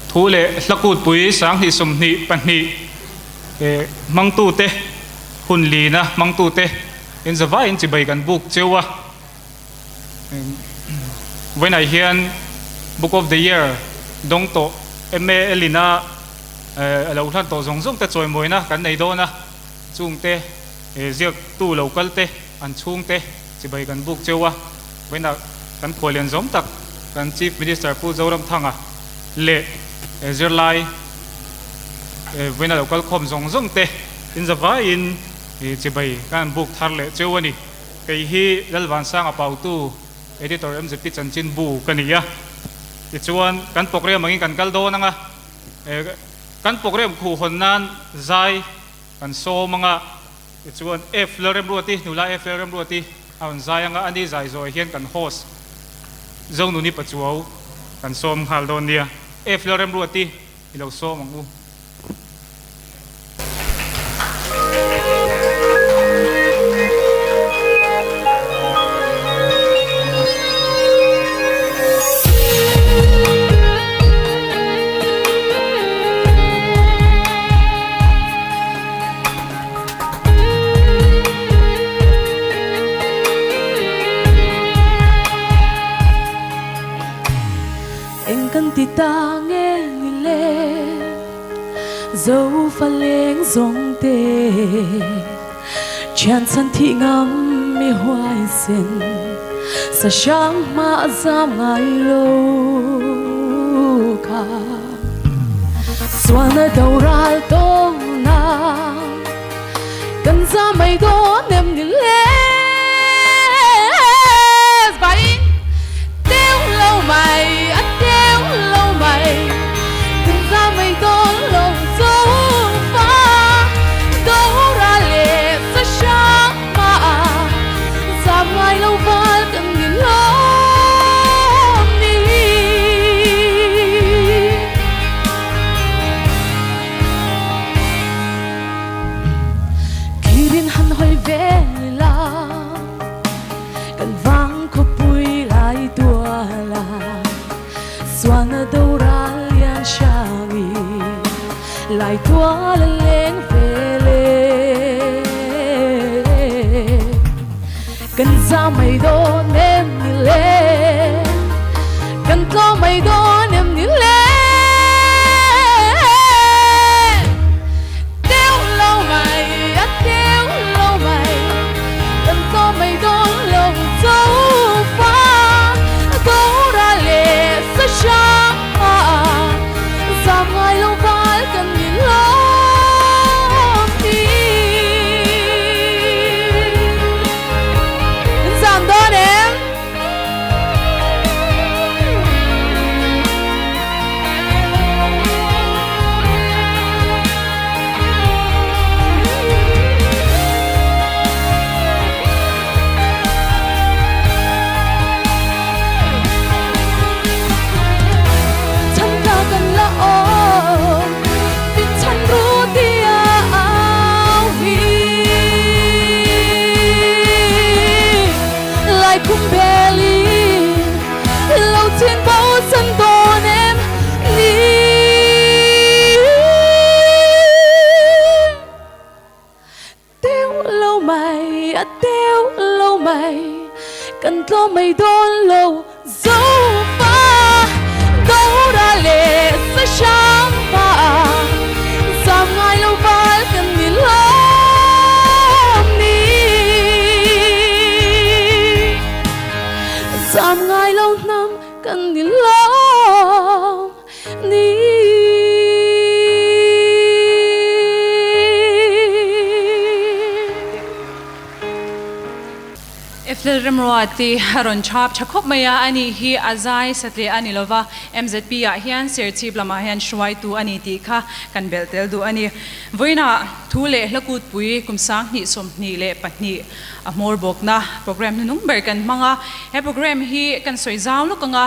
thu le hlakutpui sang ni somni panni mangtu te hun lina mangtu te in zawa in chibai kan book chewa when I hear book of the year dong to M.A.L LINA alo than to zong te choi moina kan nei do na chung te ZIAK tu local te an chung te chibai kan book chewa when kan Khuallian zom tak kan Chief Minister pu Zoramthanga le zirlai when local khom zong te in zawa in chibai kan book thar le chewani kai hi Lalvansanga Pautu editor MZP Gen bu kania chuan kan program mangin kan kaldo nanga kan program khu honnan zai kan so manga chuan F Lalremruati nula F Lalremruati an zai anga ani zai zo hian kan host zong nu ni pachuau kan som haldon dia F Lalremruati ilo so mangu ta nghe người lên dấu pha lên dòng tê chan sân thị ngắm mi hoài xin sa sáng mà ra mai lâu cả xoan ở đầu ra tô na cần ra mây đó nem người lên bay đeo lâu mày mây đón lòng dấu pha đâu ra lệ sa sáng mà ra mai lâu và từng nhìn lắm đi khi đến hắn hỏi về là cần vang khóc bụi lại tua là xoan ở đâu ra liền xa lại tua lên về lệ cần ra mây đó nem đi lên cần có mây đó nem đi lên đeo lâu mày đeo lâu mày cần có mây đó lòng dấu pha đâu ra lệ sa sáng mà ra ngoài lâu và cần nhìn lắm đi giảm đón em thân ta cần là ôm vì thân ru tia áo hi lại cùng bè ly lâu trên bao sân đồn em đi đeo lâu mày đeo lâu mày cần lo mày đón lâu dấu pha đâu ra lệ sa sáng mà giảm ngay lâu và cần nhìn lắm đi giảm ngay lâu năm cần nhìn lắm đi Lalremruati haron chap chakop maya ani hi azai satre ani lova MZP ya hian serchi blama hian shwai tu ani ti kha kan beltel du ani voina thu le hlakutpui kumsang ni som ni le patni amor bokna program nung ber kan manga he program hi kan soizaw lokanga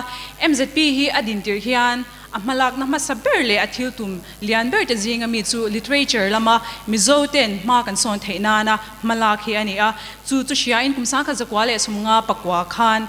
MZP hi adin tir hian amalak na masaberle athil tum lian ber te jinga mi chu literature lama mizoten ma kan son theina na malak hi ani a chu chu shia in kumsa kha zakwale sumunga pakwa khan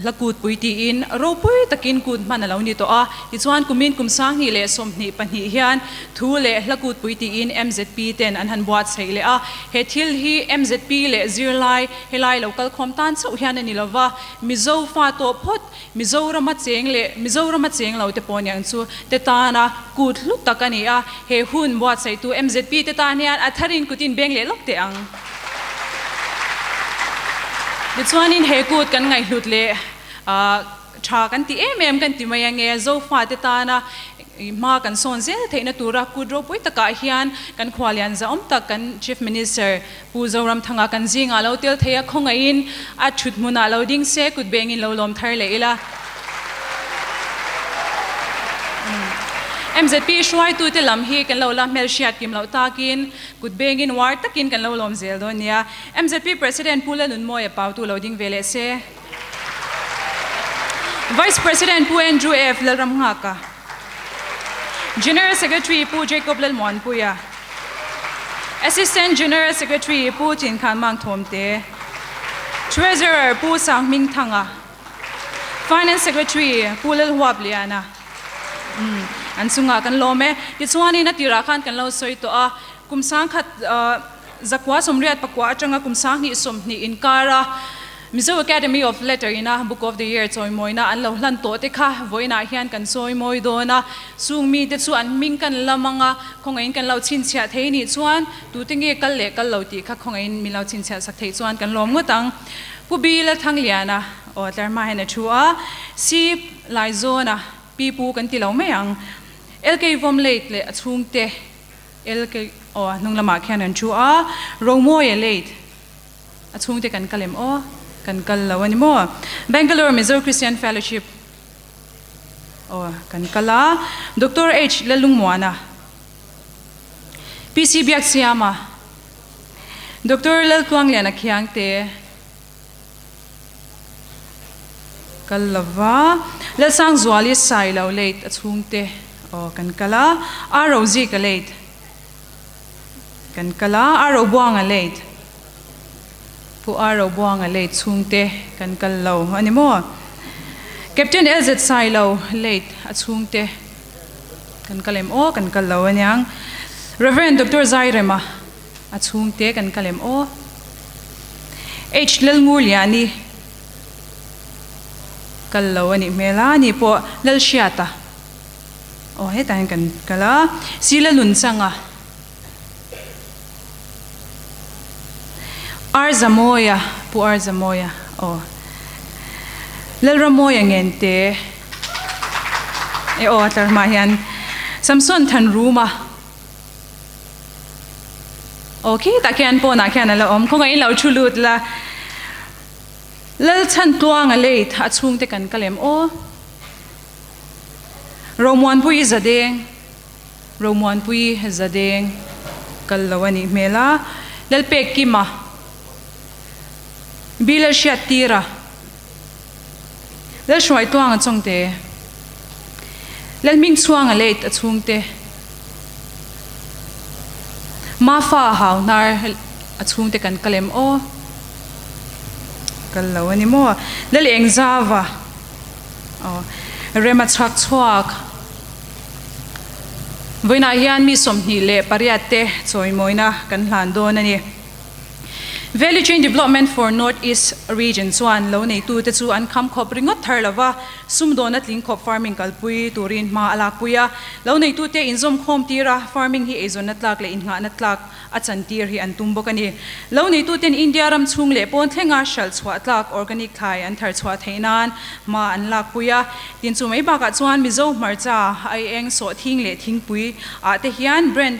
lakut pui ti in ro pui takin kut manalo ni to a ti chuan kumin kumsang ni le som ni pani hian thu le lakut pui ti in MZP 10 an han buat sei le a he thil hi MZP le zirlai helai local khomtan chau hian ani lova mizo fa to phot Mizoram cheng le Mizoram cheng lo te ponyang chu te ta na kut luk takani a he hun buat sei tu MZP te ta nian atharin kutin beng le lok te ang di chuanin he kut kan ngai hlut le tha kan ti em kan ti mai nge zo fa te ta na ma kan son zel theina tura kudro pui taka hian kan Khuallian za tak kan chief minister pu Zoramthanga kan zinga lo tel theya khongain a thut muna lo ding se kut bengin lo lom thar le ila MZP shwai tu te lam hi kan lo la mel shiat kim lo takin kut bengin war takin kan lo lom zel do nia MZP president pu Lalnunmawia Pautu lo ding vele se vice president pu Andrew F Lalremruati General Secretary pu Jacob Lalmuanpuia Assistant General Secretary pu Chinkhanmanga Thomte Treasurer pu Thanga Finance Secretary pu Lalhuap an sunga kan lome ti chuani na tira khan kan lo soi to a kumsang khat zakwa somriat pakwa atanga kumsang ni som ni inkara Mizo Academy of Letterina Book of the Year Chawimawina an lo hlan to te kha voina hian kan chawimoi do na sungmi te chu an ming kan lamanga khongain kan lo chin chha thei ni chuan tu tinge kal le kal lo ti kha khongain mi lo chin chha sak thei chuan kan lom ngotang pubi la thangliana o tlarma hena thua si lai zona pipu kan ti lo meang LK vom late le achungte LK o nunglama khian an thua romoye late achungte kan kalem o kan kal lawani mo Bangalore Mizo Christian Fellowship o kan kala Dr. H Lalnunmawia PC Biak Siama Dr. Lalkuanglian Khiangte Kalava Lalsang Zwali Sai lo late achungte o kan kala Rozi ka late kan kala Aro buang late pu aro buang late chungte kan kal lo ani mo Captain LZ Sai lo late achungte kan kalem o kan kal lo anyang Reverend Dr. Zairema achungte kan kalem o H Lalmuanpuia kal lo ani M.A.L ni po Lalshiata o hetan kan kala sila Laluntsanga Arzamoya pu Arzamoya o Lalramoya ngente o tarmahian Samson Thanruma okay takian po na kyan ala om kung ngayon lau chulut la Lalchan tuang late achungte kan kalem o Lalmuanpuia zadeng kalawani M.A.L Lalpekima Bila Shatira Lal shwai tuang chongte Lal ming chuang late achungte Mafa haw nar achungte kan kalem o kalawani mo Lal engzava o rema chak chuak voina hian mi somni le pariate chawimawina kan hlan don ani Value Chain Development for Northeast Region chuan lo nei tu te chu an kham khop ringot thar lova sumdona tling khop farming kalpui turin ma alakpuia lo nei tu te inzom khom tira farming hi ezon natlak le inha natlak achan tir hi an tumbokani lo nei tu ten India ram chung le pon thlenga shal chwa tlak organic thai an thar chwa theinan ma an lakpuia tin chu mai ba ka chuan mizo marcha ai eng so thing le thingpui a te hian brand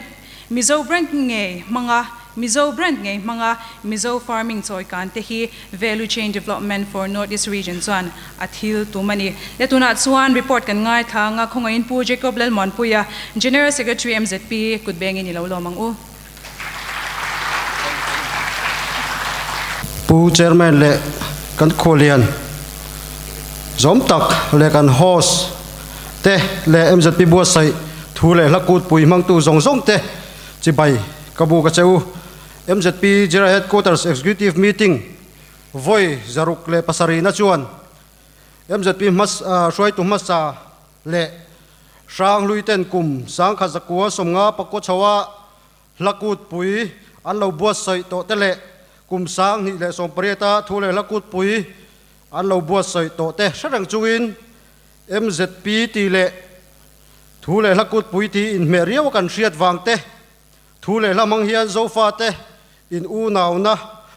mizo brand nge manga Mizo brand ngay mga Mizo farming choy kante hi value chain development for Northeast region chuan athil tumani letuna chuan report kan ngai tha nga khongain pu Jacob Lalmuanpuia General Secretary MZP kutbengi ni lo lomang u pu chairman le kan Khuallian Zomtak le kan host te le MZP buasai THU LEH HLA KUTPUI mang tu zong te chibai kabu ka cheu MZP Gen headquarters executive meeting voi zaruk le pasarina chuan MZP mas shuai tu masa le sang lui ten kum sang khazakua somnga pakko chawa lakut pui an lo buat sai to tele kum sang ni le som preta thu le lakut pui an lo buat sai to te sarang chuin MZP ti le thu le lakut pui ti in meria wa kan riat wang te thu le lamang hian zo fa te in u naw na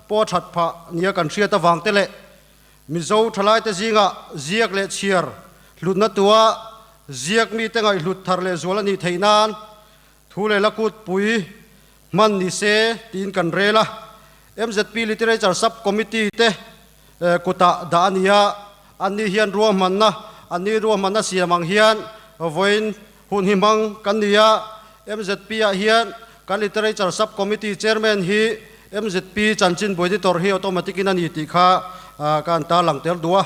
po that pha nia kan riat wang te le mizo thalai te zinga ziak le chiar lut na tua ziak mi te ngai lut thar le zola ni theinan thu le lakut pui man ni se tin kan rela MZP literature sub committee te Kutah dania ani hian ruam manna ani ruam manna siamang hian voin hun himang kania MZP a hian kan literature sub committee chairman hi MZP chanchin boiditor hi automatic in ani ti kha kan ta lang tel dua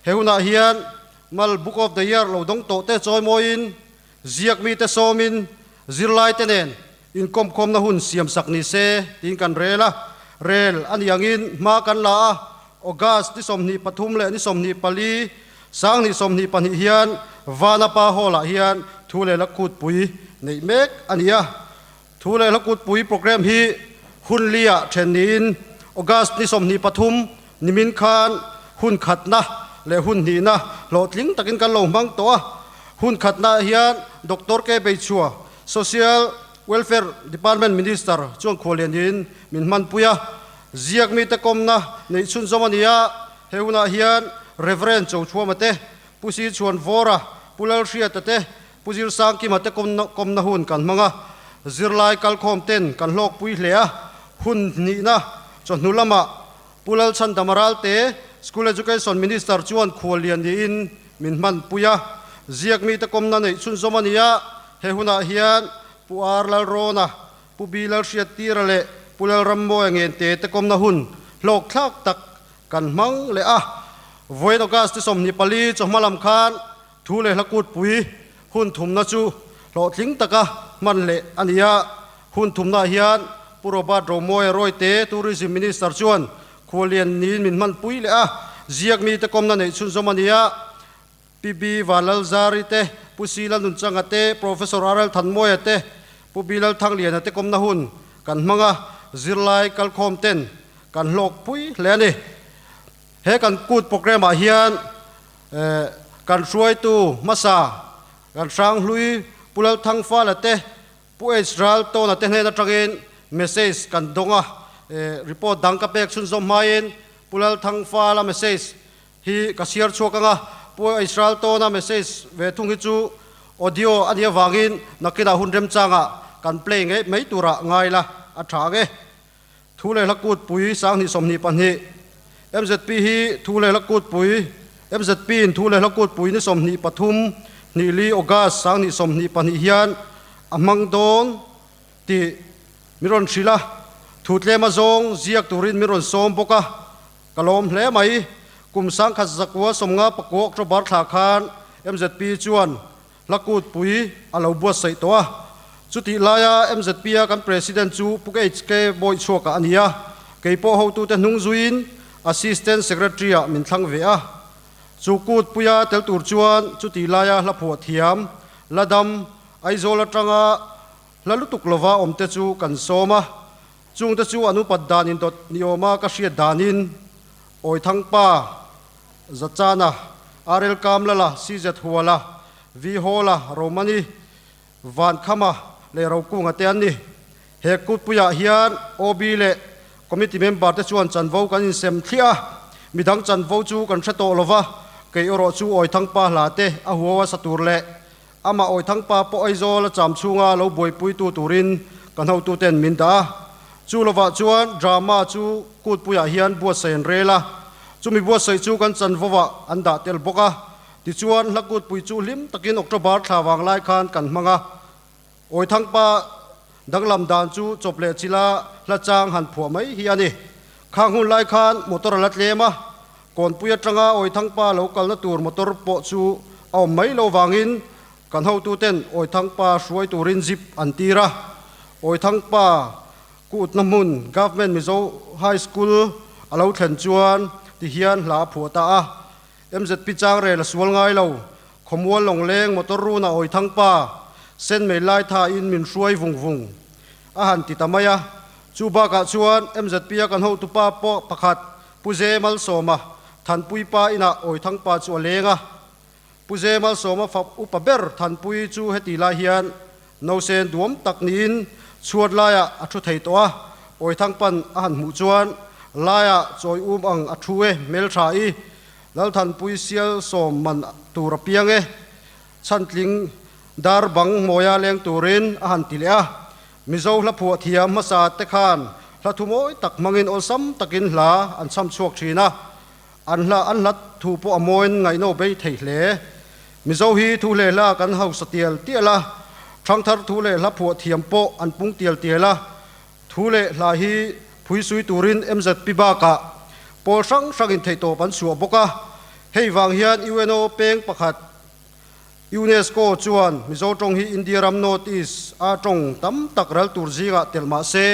heuna hian mal book of the year lo dong to te choi moin ziak mi te somin zirlai te nen in kom na hun siam sak ni se tin kan rela rel an yangin ma kan la August ni somni pathum le ni somni pali sang ni somni pani hian vana pa hola hian thu le lakut pui nei mek ania thu le lakut pui program hi hun lia thenin August ni somni pathum nimin khan hun khatna le hun ni na lotling takin kan lo mang to hun khatna hian Dr. K Beichua Social Welfare Department Minister chuan Khuallian in Minmanpuia ziak mi te komna nei chun zomania heuna hian Reverend Chow Chuamate pusi chuan vora pulal hriat te puzil sang ki mate komna hun kan manga zirlai kal khom ten kan lok pui hlea hun ni na chon nulama pulal chan damaral te School Education Minister chuan Khuallian in Minmanpuia ziak mi te komna nei chun zomania heuna hian puar lalrona pubilal hriat tirale pulal rammo ngen te komna hun lok thak tak kan mang le void August som ni pali chomalam khan thu le lakut pui hun thumna chu lo tling taka man le ania hun thumna hian purobat romoy roite tourism minister chuan Khuallian nin min man pui le ziak mi te komna nei chun zomania PB walal zari te pusila nun changate professor aral thanmoy te pubilal thanglian te komna hun kan manga zirlai kal khom ten kan lok pui le ni he kan kut program a hian kan ruai tu masa kan sang hlui pulal thang fa la te pu Israel to na te hne na tagin message kan donga report dangka pek chun zom main pulal thang fa la message hi ka share chokanga pu Israel to na message ve thung hi chu audio ania wangin nakina hunrem changa kan play nge mei tura ngai la athage thu le lakut pui sang ni somni panhi MZP hi thu le lakut pui MZP in thu le lakut pui ni somni pathum ni li August sang ni somni panhi hian amang don ti miron shila thutle ma zong ziak turin miron som boka kalom hle mai kum sang kha zakwa somnga pakok tro bar thla khan MZP chuan lakut pui alo bua sai to chuti laya MZP kan president chu PHK boy choka ania keipo ho tu te hnung zuin assistant secretary min thlang ve chu kut puya tel tur chuan chuti laya la pho thiam ladam aizola tanga lalutuk lova omte chu kan soma chung te chu anu paddan in dot nioma ka hria danin oi thangpa zachana arel kamlala CZ huala vi hola romani van khama le ro ku nga te an ni he kut puya hian obi le committee member te chuan chanvo kan in sem thlia midang chanvo chu kan threto lova kei oro chu oi thangpa hla te a huwa satur le ama oi thangpa po aizol cham chunga lo boi pui tu turin kan ho tu ten min da chu lova chuan drama chu kut puya hian bua sen rela chu mi bua sei chu kan chanvowa anda tel boka ti chuan lakut pui chu lim takin October thawang lai khan kan manga oi thangpa danglam dan chu chople chila la chang han phua mai hi ani khang hun lai khan motor lat lema kon puya tanga oi thangpa local na tur motor po chu aw mai lo wangin kan ho tu ten oi thangpa suai turin zip antira oi thangpa kut namun government mizo high school alo thlen chuan ti hian hla phuata MZP Gen la sual ngai lo khomwal long leng motor ru na oi thang pa sen me lai tha in min hruai vung vung a han ti tamaya chu ba ka chuan MZP kan ho tu pa po pakhat puzemal soma than pui pa ina oi thang pa chu lenga puzemal soma fa upaber than pui chu heti la hian no sen duam tak nin chuat laya a thu thei to a oi thang pan a han mu chuan laya choi ang a thu e mel tha i lal than pui sial som man tur piang e chantling dar bang moya leng turin a han ti le a mizo la phu thiam ma sa te khan la thu moi tak mangin ol sam takin hla an sam chuak thina an lat thu po amoin ngai no be thei hle mizo hi thu le la kan hau satial tiala thang thar thu le la phu thiam po an pung tial tiala thu le la hi phui sui turin MZP ba ka pol sang sangin thei to pan suwa boka hei wang hian UNO peng pakhat UNESCO chuan mizo tong hi India ram north east a tong tam tak ral tur zinga telma se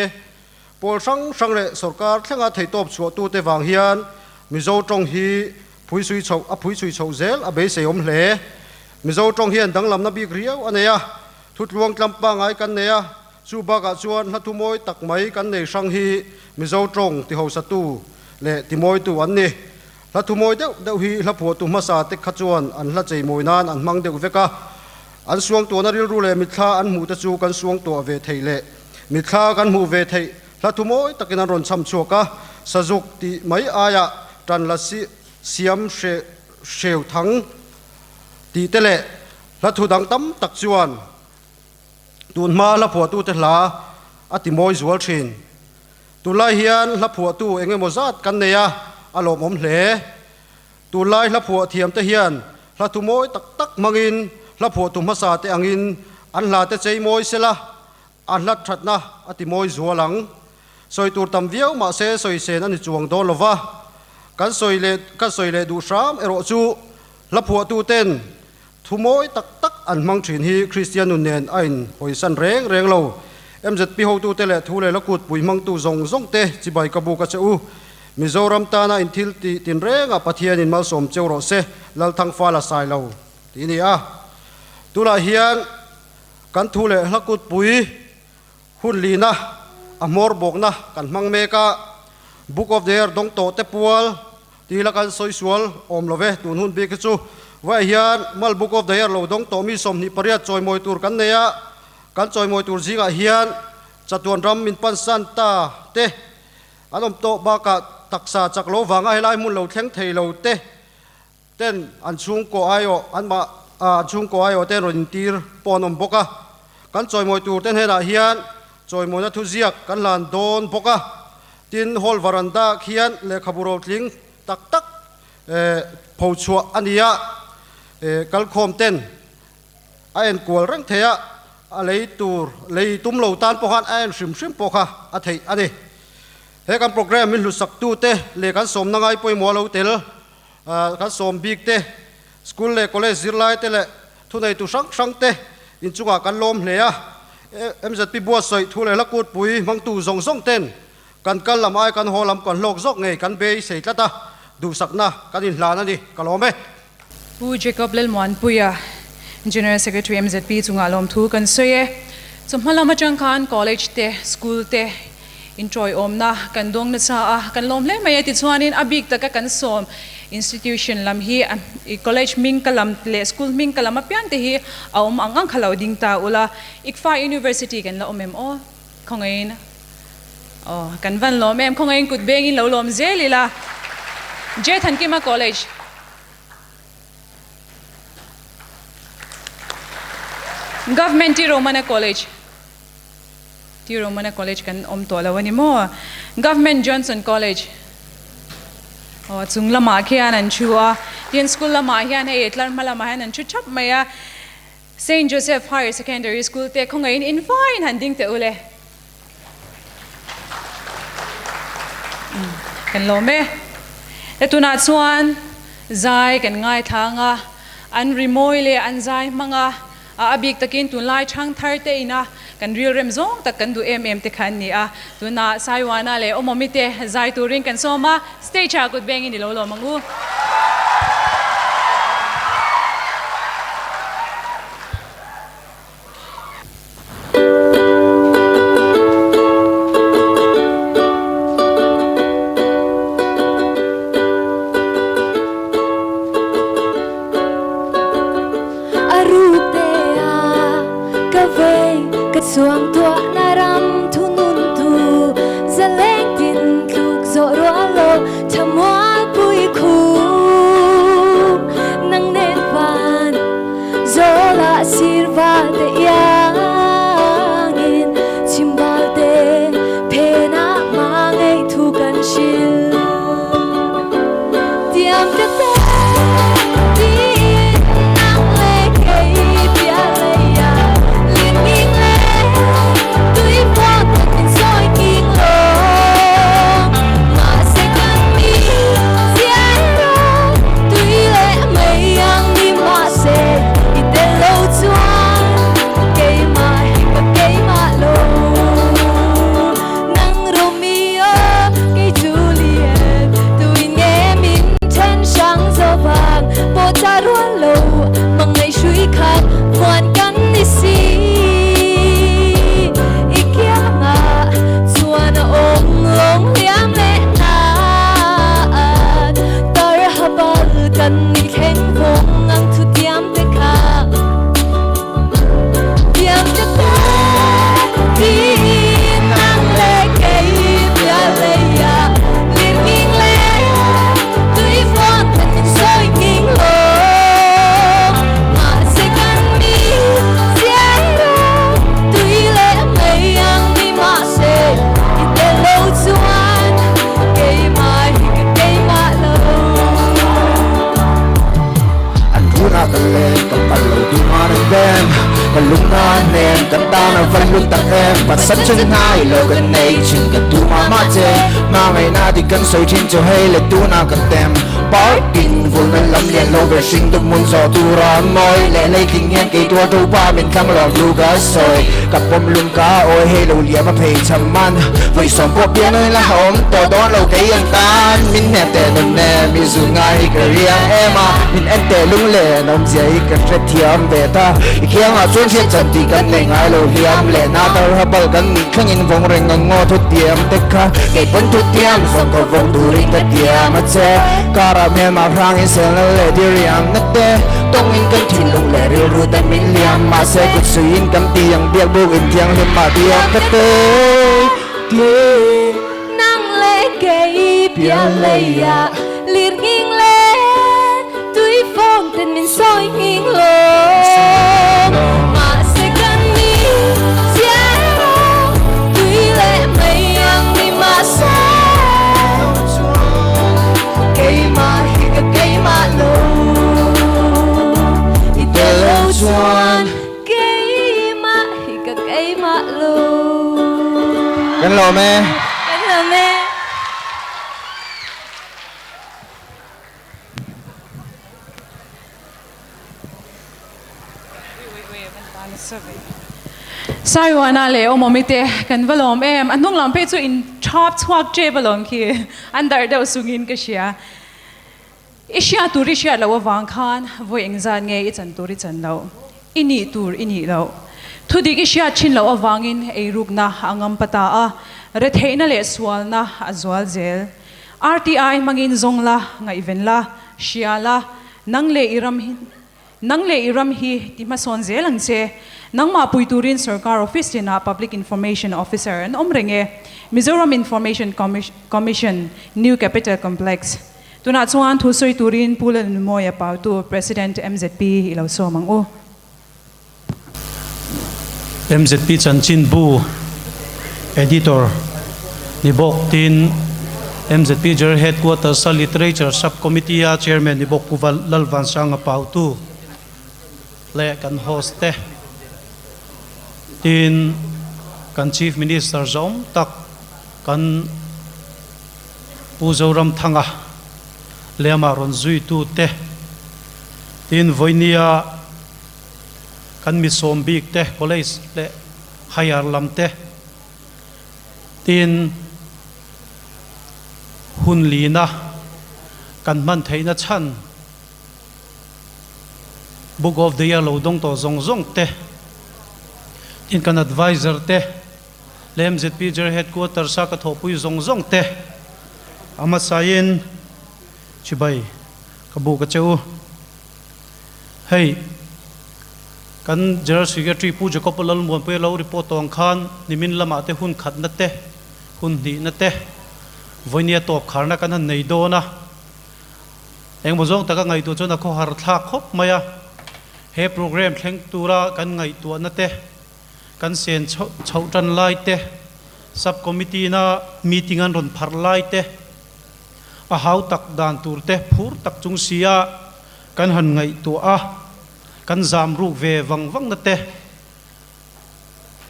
pol sang le sarkar thlenga thei top chu tu te wang hian mizo tong hi phui sui chho zel a be seom hle mizo tong hian danglam na bi riau aneya thut luang tlampa ngai kan neya chu ba ka chuan hlathu moi tak mai kan nei sang hi mizo tong ti ho sa tu le ti moi tu an ni la thu moi deuh hi la phu tu ma sa te kha chuan an la chei moi nan an mang deuh veka an suang to na ril ru le mitha an mu ta chu kan suang to ve thei le mitha kan mu ve thei la thu moi takin an ron cham chuaka sajuk ti mai aya tan la siam sheu thang ti te le la thu dang tam tak chuan tun ma la phu tu te hla ati moi zual thin tu lai hian la phu tu engemaw zat kan neya alom om hle tu lai la phu thiam te hian la tu moi tak tak mangin la phu tu ma sa te angin an la te chei moi sela an la thatna ati moi zualang soi tur tam viau ma se soi sen ani chuang do lova kan soi le du sham ero chu la phu tu ten thu moi tak tak an mang thin hi Christian nen ain hoi san reng lo MZP ho tu te le thu le la kut pui mang tu zong te chi bai ka bu ka cheu Mizoram tana in thil ti tin renga pathian in mal som cheu se lal thang fa la sai lo ti ni a tula hian kan thu le la kut pui hun lina amor bokna kan mang me ka book of the year dong to te pual ti la kan soi sual om love tun hun be ka chu wa hian mal book of the year lo dong to mi som ni pariat choi moi tur kan neya kan choi moi tur zinga hian chatuan ram min pan san ta te anom to ba ka taksa chak lo wanga helai mun lo thleng thei lo te ten an chung ko ayo an ma chung ko ayo ten ron tir ponom boka kan choi moi tur ten hena hian choi moi na thu ZIAK kan lan don boka tin hol varanda khian le khaburo tling tak tak phauchua ania kal khom ten a en kwal rang theya a lei tur lei tum lo tan pokhan a en shrim pokha a thei ani he kan program min lu sak tu te le kan som na ngai poi mo lo tel kan som big te school le college zirlai te le thu nei tu sang te in chunga kan lom hle a MZP bua soi thu le la kut pui mang tu zong ten kan kal lam ai kan holam kan lok zok ngei kan be sei tlata du sakna kan in hlan ani kalome pu Jacob Lalmuanpuia General Secretary MZP chunga lom thu kan soye chumhalama changkhan college te school te enjoy omna kan dong na sa kan lom le mai ti chuanin abik taka kan som institution lam hi college ming kalam le school ming kalam apian te hi aum angang khalo ding ta ula ikfa university kan la ommo khongain kan van lo mem khongain kut bengin lo lom zelila je than kima college government Romana college Romana college kan to lawani mo government Johnson college chung lama khian an chua tin school lama hian he etlar malama han an chu chap maya St. Joseph Higher Secondary School te khongain in fine handing te ule kan lome etuna chuan zai kan ngai thanga an remoi le an zai manga abik takin tun lai chang thar te ina kan real rem zong tak kan du te khan ni a tuna Saiwanah le Omomi te zai turing kan soma stage a kut beng in lo mangu nem kan ta na van lu tak em pat san chen hai lo kan nei chin kan tu ma che ma ngai na di kan soi chin cho hay le tu na kan tem parking vul na lam lian lo ve sing tu mun so tu ra moi le le king yan ke tua tu pa min khang lo lu ga soi kap pom lum ka oi he lo lia ma phei cham man voi som po pian oi la hom to don lo ke yan tan min ne te non ne mi zu ngai ka riang ema min en te lung le nom jai ka tre thiam ve ta khiang a chuan che chan ti kan nei ngai lo hiam le na tar ha bal kan mi khang in vong reng ngo thu tiam te kha ke pon thu tiam som ko vong tu ri ta tiam ma che kara me ma rang in sel le di riang na te tong in kan thin lung le ri ru ta min liam ma se ku suin kan tiang biak bu in tiang le ma tiang ka te ti nang le ke pia le ya lir nging le tui phong ten min soi nging lo ma se kan ni sia tui le mai yang ni ma sa ke ma hi ke ma lo i te lo chuan ke ma hi ke ma lo kan lo me Saiwanah le Omomi te kan valom em anung lam pe chu in chop chuak che balom ki andar do sungin ka sia Asia turi sia lo wang khan voi engzan nge i chan turi chan lo ini tur ini lo thudi ki sia chin lo awangin ei rukna angam pata a re theina le swal na azwal zel RTI mangin zongla ngai venla shiala nangle iram hi ti ma son zel ang che nangma puiturin sarkar office na public information officer an omrenge Mizoram Information Commission New Capital Complex tuna chuan Thusawi turin Lalnunmawia Pautu President MZP iloso mangu MZP Chanchin Bu Editor Nibok Tin MZP Gen Headquarters Literature Subcommittee Chairman Nibok Lalvansanga Pautu le kan host te tin kan Chief Minister Zom tak kan Zoramthanga le maron zui tu te tin voinia kan Mizoram bik te college le hayar lam te tin LINA kan man theina chan Book of the Year lo dong to zong te in kan advisor te le MZP Gen Headquarters sa ka thopui zong te ama sayin chibai kabu ka cheu hey kan General Secretary pu Jacob Lalmuanpuia lo report tong khan nimin lama te hun khat na te hun ni na te voinia top kharna kan han nei do na eng bozong taka ngai tu chona kho har thla khop maya he program thleng tura kan ngai tu na te kan sen chau tan lai te subcommittee na meeting an ron phar lai te a hau tak dan tur te phur tak chung sia kan han ngai tu a kan zam ru ve wang na te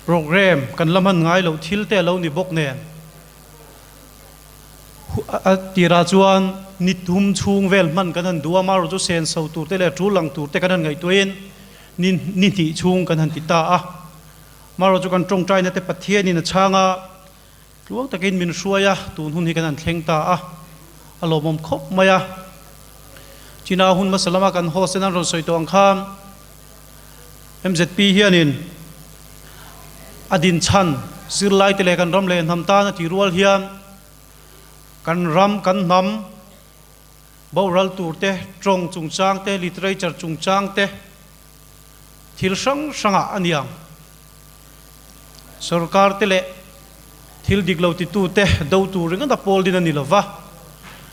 program kan lamhan ngai lo thil te lo ni bok nen tira chuan nithum chung vel man kan han duwa mar chu sen so tur te le thu lang tur te kan han ngai tuin ni ti chung kan han ti ta a maro chu kan trong trai na te pathian in changa luang takin min suaya tun hun hi kan an thleng ta a alomom khop maya china hun masalama kan hosenan ro soi tong kham MZP hianin adin chan sirlai te le kan ram le nam ta na ti rual hian kan ram kan nam boral tur te trong chung chang te literature chung chang te thil sanga aniang sarkar te le thil diglo ti tu te do tu ringa da pol din ani lova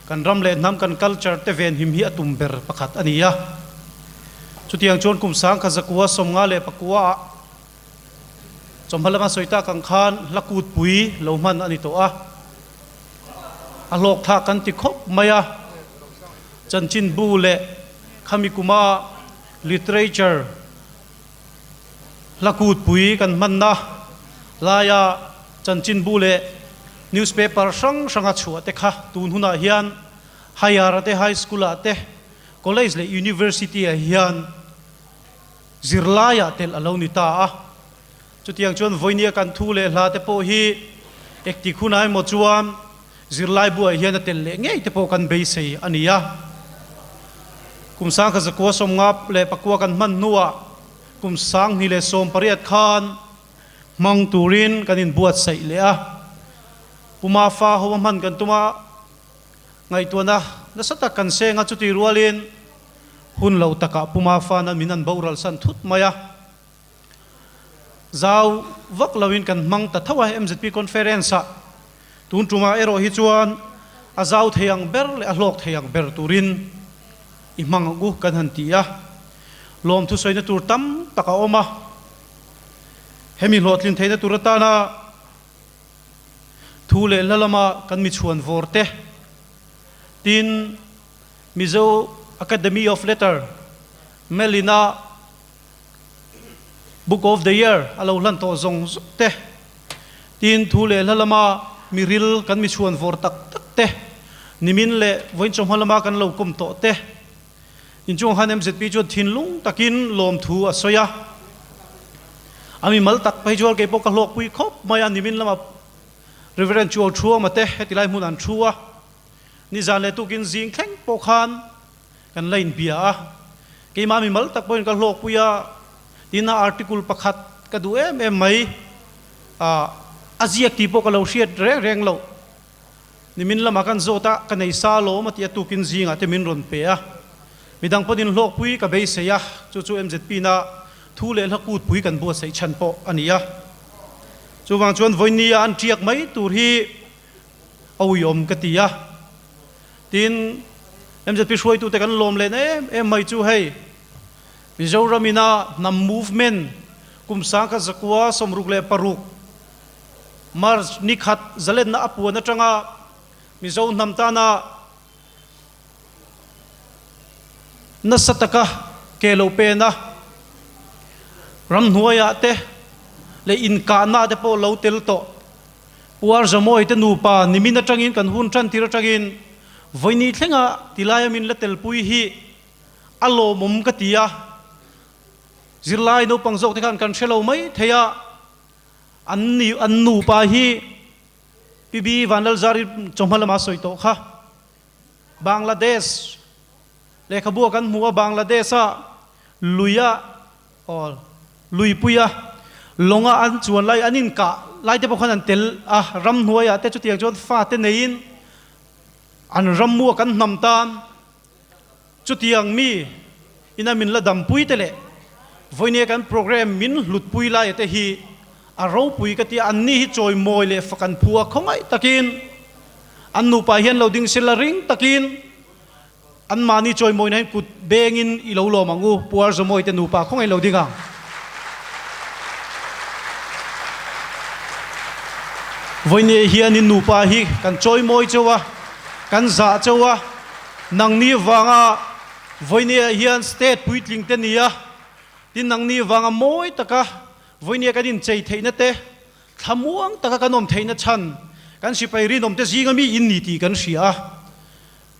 kan ram le nam kan culture te ven him hi atum ber pakhat ania chutiang chon kum sang kha zakwa somnga le pakwa chomhalanga soita kang khan lakut pui loman ani to a alok tha kan ti khop maya chanchin bu le khamikuma literature la kutpui kan manna laya chanchin bule newspaper sanga chua te kha tun huna hian higher te high school ate college le university a hian zirlaya tel aloni ta a chutiang chon voinia kan thu le hla te po hi ekti khunai mo chuan zirlai bu a hian tel le ngei te po kan be sei ania kumsang kha zakwa som ngap le pakwa kan man nuwa kumsang ni le som pariat khan mang turin kanin buat sei le a puma fa ho man kan tuma ngai tuana nasata kan se nga chuti rualin hun lo taka puma fa na minan boral san thut maya zau vak lawin kan mang ta thawa MZP conference a tun tuma ero hi chuan a zau theyang ber le a hlok theyang ber turin i mang gu kan han tia lom thu soina tur tam taka oma hemi lotlin theina turata na thu le lalama kan mi chuan vorte tin Mizo Academy of Letter Melina Book of the Year alo lan to zong te tin thu le lalama miril kan mi chuan vor tak tak te nimin le voin chom halama kan lo kum to te in chung han MZP chu thinlung takin lom thu asoya ami mal tak pai jol ke pok lok pui khop maya nimin lama reverend chu thua mate hetilai mun an thua ni zan le tu kin jing thleng pokhan kan lain bia ke ma mi mal tak poin ka lok puya tina article pakhat ka du em mai ZIAK ti pok lo hriat reng lo nimin lama kan zota kanai sa lo matia tu kin jinga te min ron pe a midang podin lok pui ka be seya chu MZP na thu le la kutpui kan bo sei chan po ania chu wang chuan voinia an triak mai tur hi auyom katia tin MZP shoi tu te kan lom le em mai chu hei Mizoramina nam movement kumsang ka zakwa somruk le paruk march nikhat zalen na apu na tanga mizo namta na nasataka kelo pe na ramnuaya te le inkana te po lo tel to puar jamoi te nupa nimina tangin kan hun tran tira tangin voini thlenga tilaya min la tel pui hi alo mum katia zirlai no pangzok te kan shelo mai theya an nupa hi pibi vanal zari chomhalama soito kha Bangladesh le khabu kan muwa Bangladesha luya or luipuia longa an chuan lai anin ka lai te pokhan an tel ram hnuaya te chutiang chon fa te nein an ram mu kan nam tan chutiang mi ina min la dam pui tele voine kan program min lut pui lai te hi a ro pui ka ti an ni hi choi moi le fakan phua khongai takin an nu pa hian loading selaring takin an mani choi moi nai kut bengin ilo lo mangu puar zo moi te nu pa khongai loadinga voine hian in nu pa hi kan choi moi chowa kan za chowa nang ni wanga voine hian state puitling te nia tin nang ni wanga moi taka voine ka din chei theina te thamuang taka kanom theina chan kan sipai ri nom te zinga mi in ni ti kan sia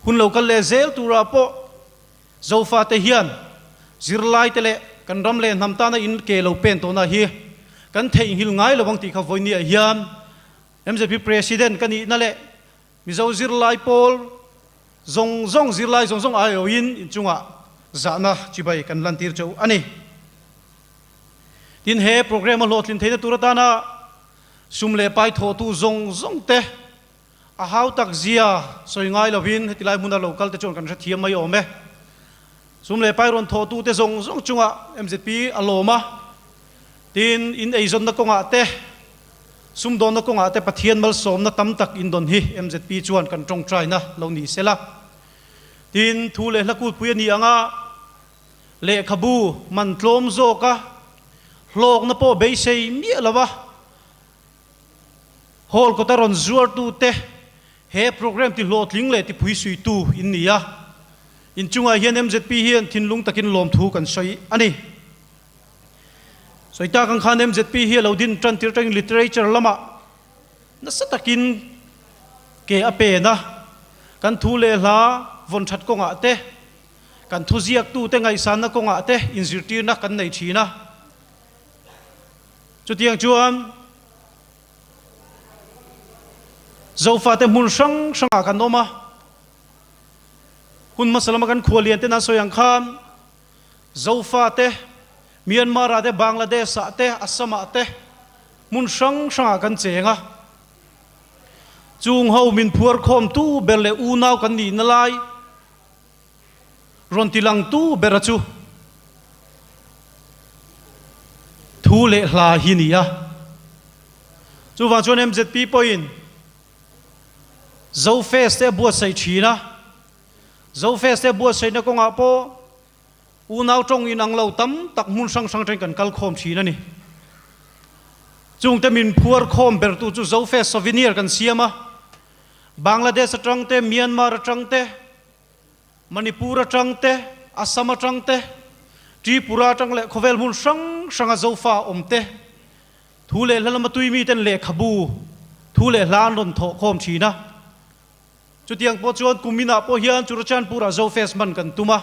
hun local le zel tura po zofa te hian zirlai te le kan ram le namta na in ke lo pen to na hi kan thei hil ngai lawang ti kha voine hian MZP president kan ni na le mizo zirlai pol zong zirlai zong ayo in chunga zana chibai kan lantir chau ani tin he program a lotlin theina turatana sumle pai tho tu zong te a hau tak zia soingai lovin hetilai muna local te chon kan thiam mai ome sumle pai ron tho tu te zong chunga MZP aloma tin in eizon na konga te sum don na konga te pathian mal som na tam tak in don hi MZP chuan kan tong trai na lo ni sela tin thu le hlakut pui ani anga le khabu man tlom zo ka hlok na po be sei mi lawa hol ko taron zuar tu te he program ti lotling le ti pui sui tu in nia in chunga hian MZP hian thinlung takin lom thu kan soi ani soita kan khan MZP hi lo din tran tir tang literature lama na satakin ke ape na kan thu le hla von that ko nga te kan thu ziak tu te ngai san na ko nga te inzir tir na kan nei thina chutiang chuan zofa te mun sang sanga kan oma hun masalama kan Khuallian te na soyang khan zofa te Myanmar te Bangladesh te Assam te mun sang sanga kan chenga chung ho min phuar khom tu berle u naw kan ni na lai ron tilang tu berachu thu le hla hi ni a chu wa chon MZP point zo face te buat sai thina zo face te buat sai na ko nga po u naw trong in ang lo tam tak mun sang sang tren kan kal khom thina ni chung te min phuar khom ber tu chu zo face souvenir kan siama Bangladesh atang te Myanmar atang te Manipur atang te Assam atang te Tripura atang le khovel mun sang sanga zofa omte thule lalama tuimi ten le khabu thule lan ron tho khom thina chutiang po chuan kumina po hian churachan pura zo face man kan tuma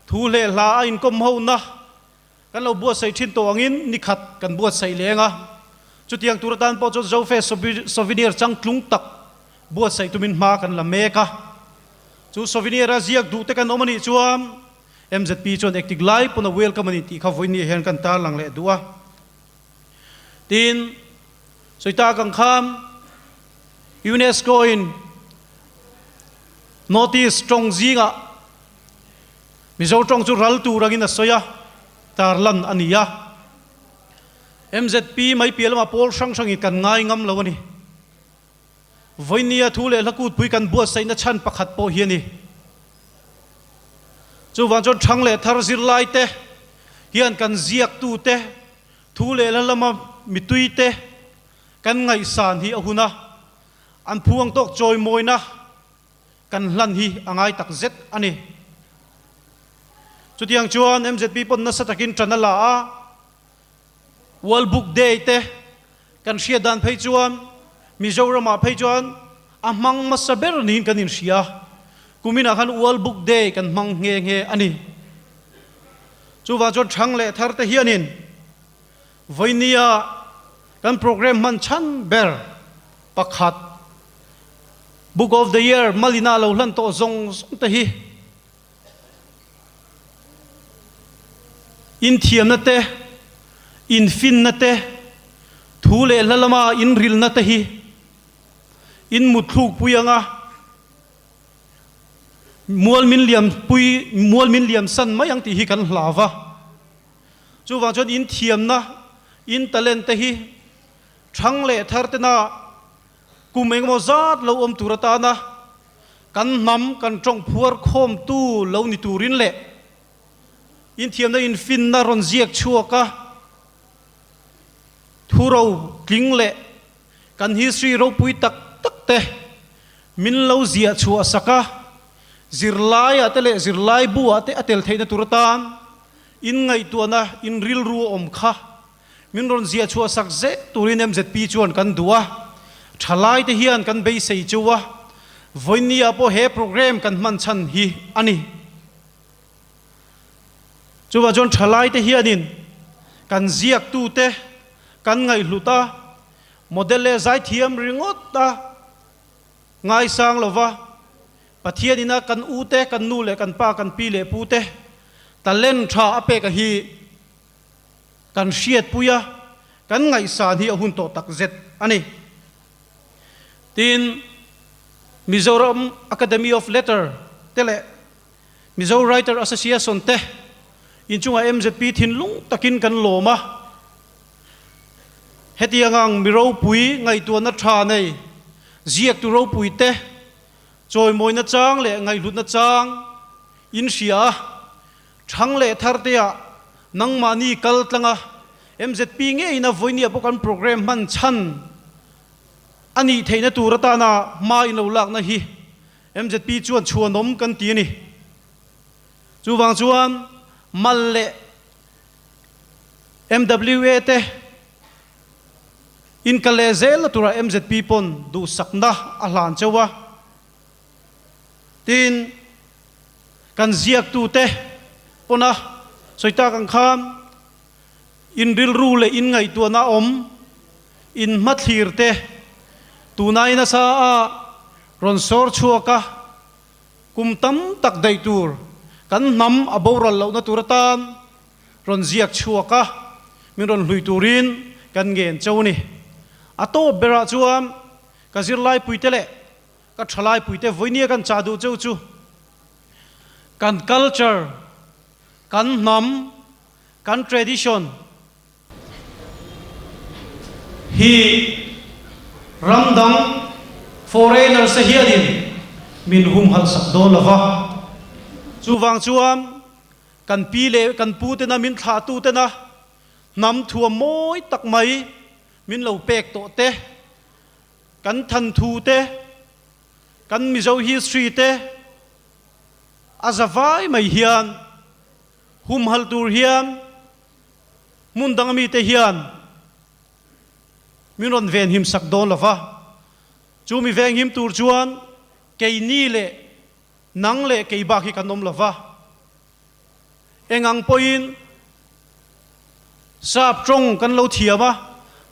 thule la in kom ho na kan lo buat sai thin to angin ni khat kan buat sai lenga chutiang turatan po zo face souvenir chang tlung tak buat sai tumin ma kan la meka chu souvenir a ziak du te kan omani chuam MZP chuan active live puna welcome ani ti kha voini hen kan tar lang le duwa tin soita kang kham UNESCO in notice trong zinga mizo trong chu ral tu rangin a soya tarlan ania MZP mai pialama pol sang sang kan ngai ngam lawani voinia thule lakut pui kan buat sai na chan pakhat po hiani chu wan chon thang le thar zir lai te hian kan ziak tu te thule lalama mitui te kan ngai san hi ahuna an phuang tok choi moina kan hlan hi angai tak zet ani chutiang chuan MZP pon na satakin tranala a World Book Day te kan sia dan phei chuan Mizoram a phei chuan amang masaber nin kanin sia kumina khan World Book Day kan mang nge nge ani chu wa chon thang le thar te hianin voinia kan program man chan ber pakhat Book of the Year malina lo hlan to zong te hi in thiam na te in fin na te thu le lalama in ril na te hi in mutluk puyanga mual min liam san mayang ti hi kan hlava chu wa chon in thiam na in talent te hi thang le thar te na kumeng mo zat lo om turata na kan nam kan trong phuar khom tu lo ni turin le in thiam na in fin na ron ziak chuaka thuro kling le kan history ro pui tak tak te min lo zia chua saka zirlai atele zirlai bu ate atel theina turatan in ngai tuana in ril ru om kha min ron zia chua sak ze turin MZP chuan kan duwa thalai te hian kan bei sei chuwa voinia po he program kan man chan hi ani chuwa jon thalai te hianin kan ziak tu te kan ngai hluta model le zai thiam ringot ta ngai sang lova pathianina kan u te kan nu le kan pa kan pi le pu te talent tha ape ka hi kan shiat puya kan ngai san hi ahun to tak zet ani tin Mizoram Academy of Letter tele Mizo Writer Association te inchunga MZP thinlung takin kan loma hetiangang miro pui ngai tu na tha nei ziak tu ro pui te choi moi na chang le ngai lut na chang in sia thang le thar te ya nang mani kal tlanga MZP nge ina voinia pokan program man chan ani theina turata na mai no lak na hi MZP chuan chuanom kan ti ni chuwang chuan mal le MWA te in kalezel tura MZP pon du sakna ahlan chawa tin kan ziak tu te pona soita kan kham in ril ru le in ngai tu na om in mathir te tunai na sa a ron sor chuaka kum tam tak dai tur kan nam aboral lo na turatan ron ziak chuaka min ron hlui turin kan ngen chawni ato bera chuam ka zirlai puitele ka thalai puite voinia kan chadu chau chu kan culture kan nam kan tradition hi ramdang foreigner se hiadin min hum hal sak do lova chuwang chuam kan pile kan pu te na min tha tu te na nam thua moi tak mai min lo pek to te kan than thu te kan mizo history te azavai mai hian hum hal tur hian mundang mi te hian min ron ven him sak don lova chu mi veng him tur chuan kei ni le nang le kei ba hi kanom lova engang poin sap trong kan lo thiama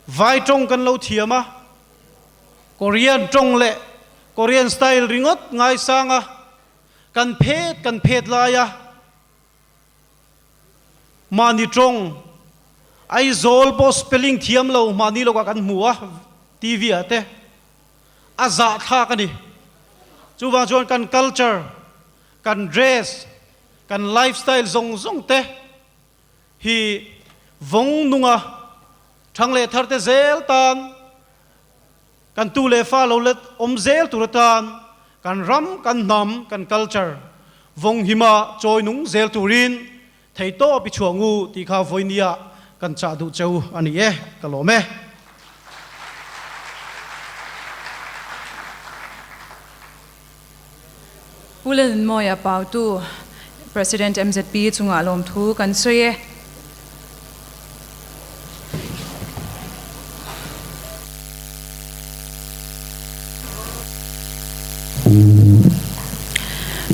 vai trong kan lo thiama Korean trong le Korean style ringot ngai sanga kan phet la ya mani trong ai zol po spelling thiam lo mani lo ka kan muwa TV ate aza tha kani chuwang chuan kan culture kan dress kan lifestyle zong te hi vong nunga thangle tharte zel tan kan tu le fa lo let om zel turatan kan ram kan nam kan culture vong hima choi nung zel turin thei to pi chuangu ti kha voinia kan cha du cheu ani e kalome Lalnunmawia Pautu President MZP chunga lom thu kan soye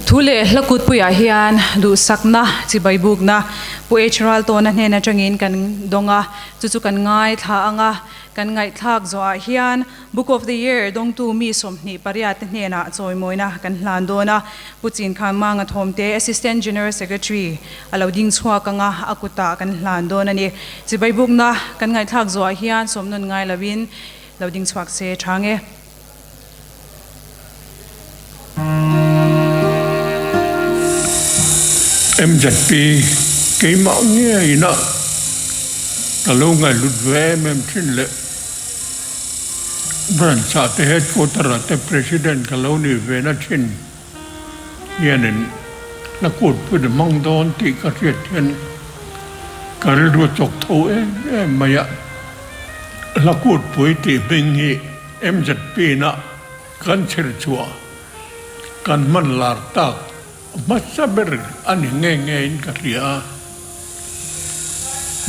THU LEH HLA KUTPUI hian du sakna chi baibukna puechral to na hne na tangin kan donga chu kan ngai tha anga kan ngai thak zo a hian Book of the Year dong tu mi somni pariat hne na choimoina kan hlandona Chinkhanmanga Thomte Asst.General Secretary aloding chhuwa kanga akuta kan hlandona ni chi baibukna kan ngai thak zo a hian somnon ngai lawin loding chhuak se thange MZP KAWMNA kalau ngai ludwe mem chin le bran sa te headquarter te president kalau ni vena chin yanin la kut pu de mong don ti ka riet hen kal ru tok tho e maya la kut pu ti bing hi MZP na kan chir chua kan man lar tak masa ber ani nge in karia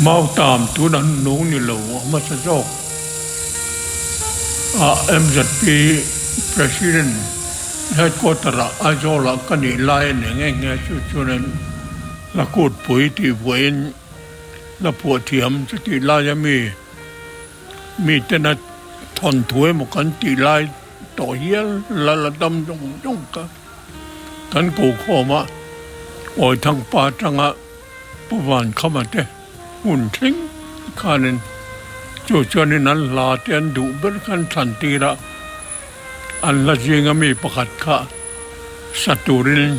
mau tam tu dan nung ni lo masa jok MZP president headquarter ajola kani lai nge chu nen la kut pui ti wen la pu thiam chu ti la ya mi tena thon thuai mo kan ti lai to hial la dam jong ka kan ko khoma oi thang pa tanga puwan khama te hun thing kanen chu ni nan la ten du ber kan than tira an la jinga mi pakhat kha saturin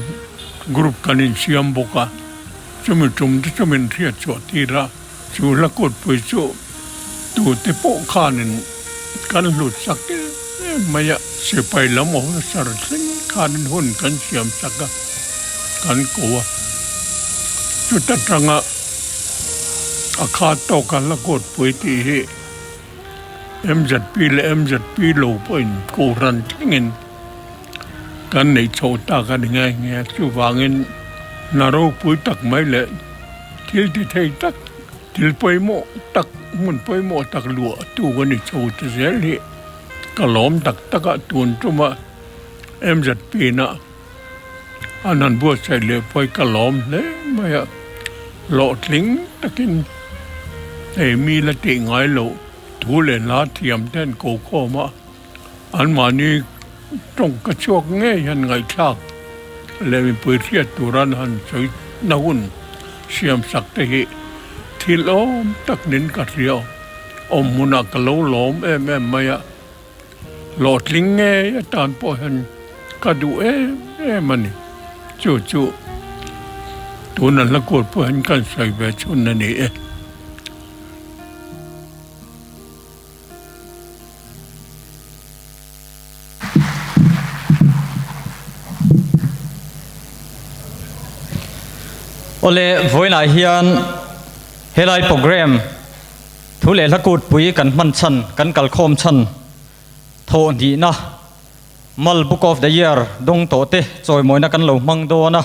group kanin siam boka chumin thia chu tira chu la kot pui chu tu te po khanen kan lut sak maya se pai lamo sar thing kan hun kan siam saka kan ko chu tatanga akha to kan la kot pui ti hi MZP lo point ko ran thingin kan nei chota kan nge chu wangin naro pui tak mai le til ti thei tak til poi mo tak mun poi mo tak lua tu wani chou te zeli kalom tak taka tun tuma MZP na anan bua sai le poi kalom le maya lo tling takin mi la ti ngai lo thu le la thiam ten ko ko ma an ma ni tong ka chok nge yan ngai thak le mi pui riat turan han choi na hun siam sak te hi thil om tak nin ka rio om muna ka lo lom em maya lo tling nge ya tan po han ka du mani chu tunan la ko po han kan sai ve chun na ni ole voina hian helai program thu le lakut pui kan man chan kan kal khom chan tho ni na mal book of the year dong to te choi moina kan lo mang do na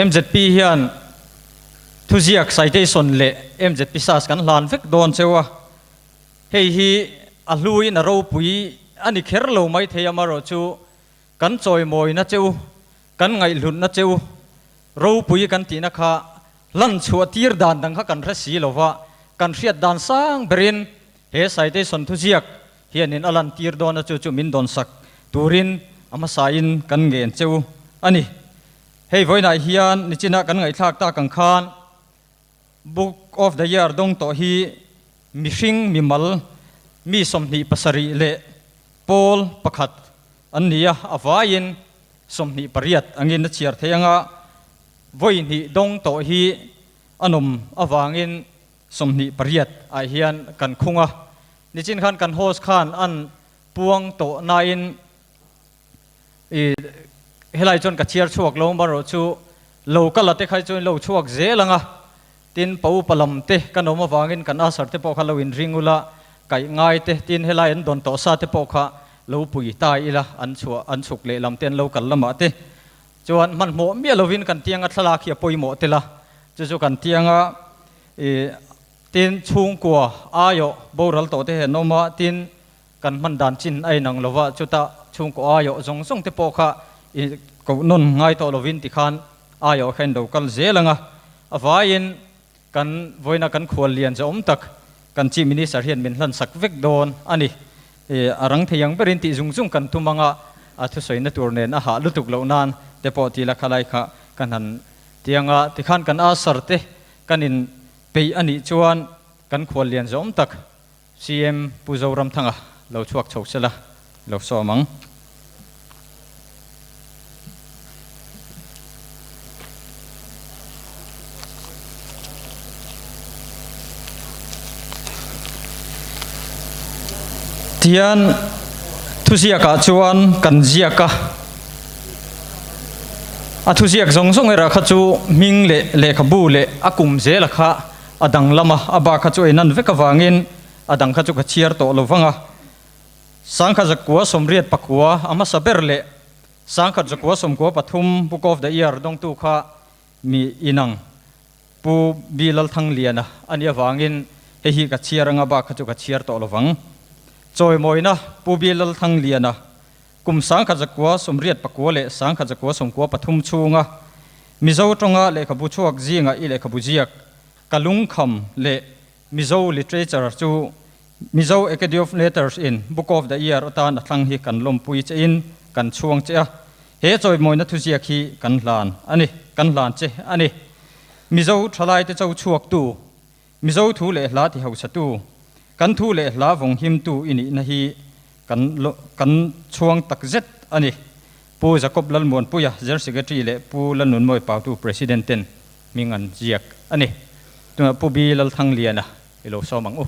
MZP hian thu ZIAK citation le MZP sas kan lan vek don chewa hei hi a hlui na ro pui ani kher lo mai the amaro chu kan choi moina cheu kan ngai lun na cheu ro pui kan ti na kha lan chua tir dan dang kha kan ra si lova kan riat dan sang berin he citation thu ZIAK hian in alan tir don na chu min don sak turin ama sain kan ngen cheu ani hei voina hian ni china kan ngai thak ta kan khan book of the year dong to hi mi hring mi mal mi somni pasari le pol pakhat ania avain somni pariat angin na chiar theyanga voi ni dong to hi anom awangin somni pariat ai hian kan khunga ni chin khan kan host khan an puang to nain helai chon ka chiar chuak lo maro chu lo kala te khai chon lo chuak zelanga tin pau palam te kanom awangin kan asar te pokha lo in ringula kai ngai te tin helai an don to sa te pokha lo pui tai ila an chua an chuk le lam ten lo kal lama te chuan man mo mi lovin kan tianga thala khia poimo tela chu kan tianga tin chung kwa ayo boral to te noma tin kan man dan chin ai nang lova chuta chung ko ayo zong zong te pokha ko non ngai to lovin ti khan ayo khen do kal zelanga avain kan voina kan Khuallian zom tak kan chi minister hian min hlan sak vek don ani arang theyang berin ti zung zung kan tumanga thu soina turnen a ha lutuk lo nan te po ti la khalai kha kan han tianga ti khan kan asar te kanin pe ani chuan kan Khuallian zom tak CM pu Zoramthanga lo chuak chho sela lo somang tian thu ZIAK chuan kan ZIAK a thu ZIAK zong zong era kha chu ming le khabu le akum zela kha adang lama aba kha chu enan veka wangin adang kha chu ka chiar to lovanga sangkha zakwa somriat pakwa ama saber le sangkha zakwa somkwa pathum book of the year dong tu kha mi inang pu bilal thang liana ania wangin hi ka chiaranga ba kha chu ka chiar to lovang choi moina pubilal thang liana kum sangkha zakwa somriat pakwa le sangkha zakwa somkwa pathum chunga mizo tonga le khabu chuak zinga i le khabu ZIAK kalung kham le mizo literature chu mizo academy of letters in book of the year atan thang hi kan lompui che in kan chuang che he choi moina thu ZIAK hi kan lan che ani mizo thalai te chau chuak tu mizo thu le hla ti hausa tu kan thu le hla vong him tu ini na hi kan chuang tak zet ani pu Jacob Lalmuanpuia General Secretary le pu Lalnunmawia Pautu President ten mingan ZIAK ani tu pu bi lal thang liana ilo somang u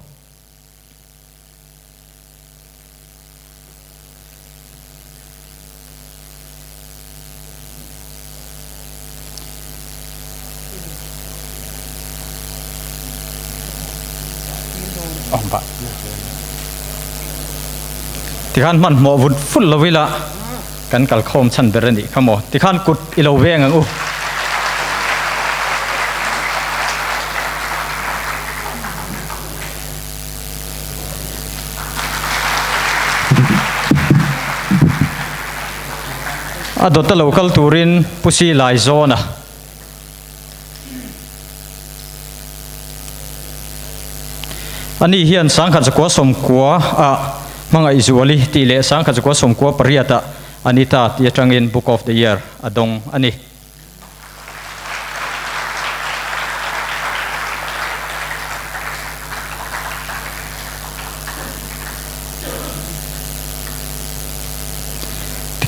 ba tikhan man mo vut full lovila kan kal khom chan berani khamo tikhan kut ilo wengang u adota local turin pusi lai zona ani hian sangkhat zakwa somkwa a manga izuali ti le sangkhat zakwa somkwa pariata anita ti atangin book of the year adong ani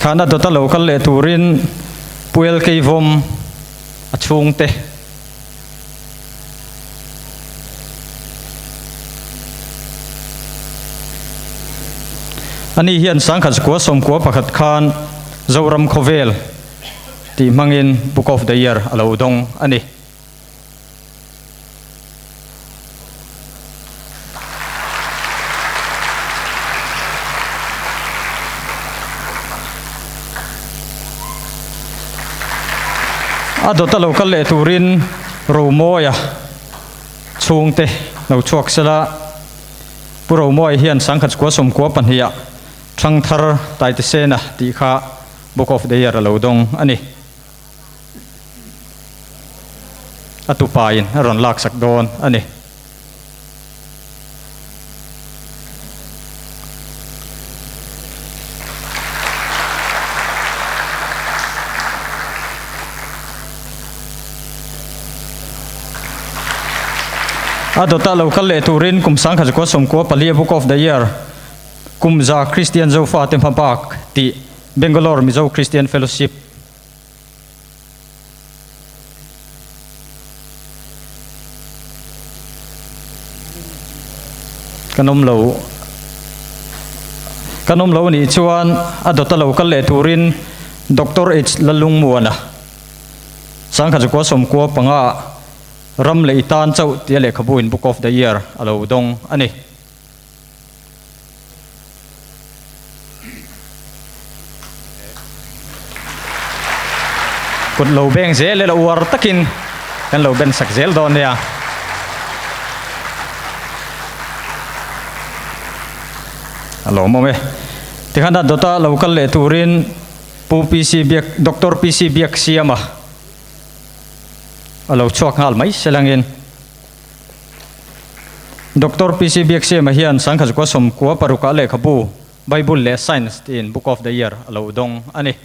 khana dota local le turin puel kei vom achung te ani hian sangkhat zakwa somkwa pakhat khan zoram khovel ti mangin book of the year alo dong ani adota local le turin romoya chungte no chuak sala puromoy hian sangkhat zakwa somkwa panhia thangthar taite sena ti kha book of the year alo dong ani atupain ron lak sak don ani adota local le turin kum sangkhat zakwa somkwa palia book of the year kumza Christian Zofa Tempapak ti Bangalore Mizo Christian Fellowship kanom lo ni chuan adota local le turin Dr. H Lalnunmawia sangkhat zakwa somkwa panga ram le itan chau ti le khabuin book of the year alo dong ani kut lo beng zel le war takin kan lo ben sak zel don ya alo mome tikhana dota local le turin pu pc biak Dr. pc biak siama alo chuak ngal mai selangin Dr. pc biak siama hian sangkhat zakwa somkwa paruka le khabu bible le science in book of the year alo dong ani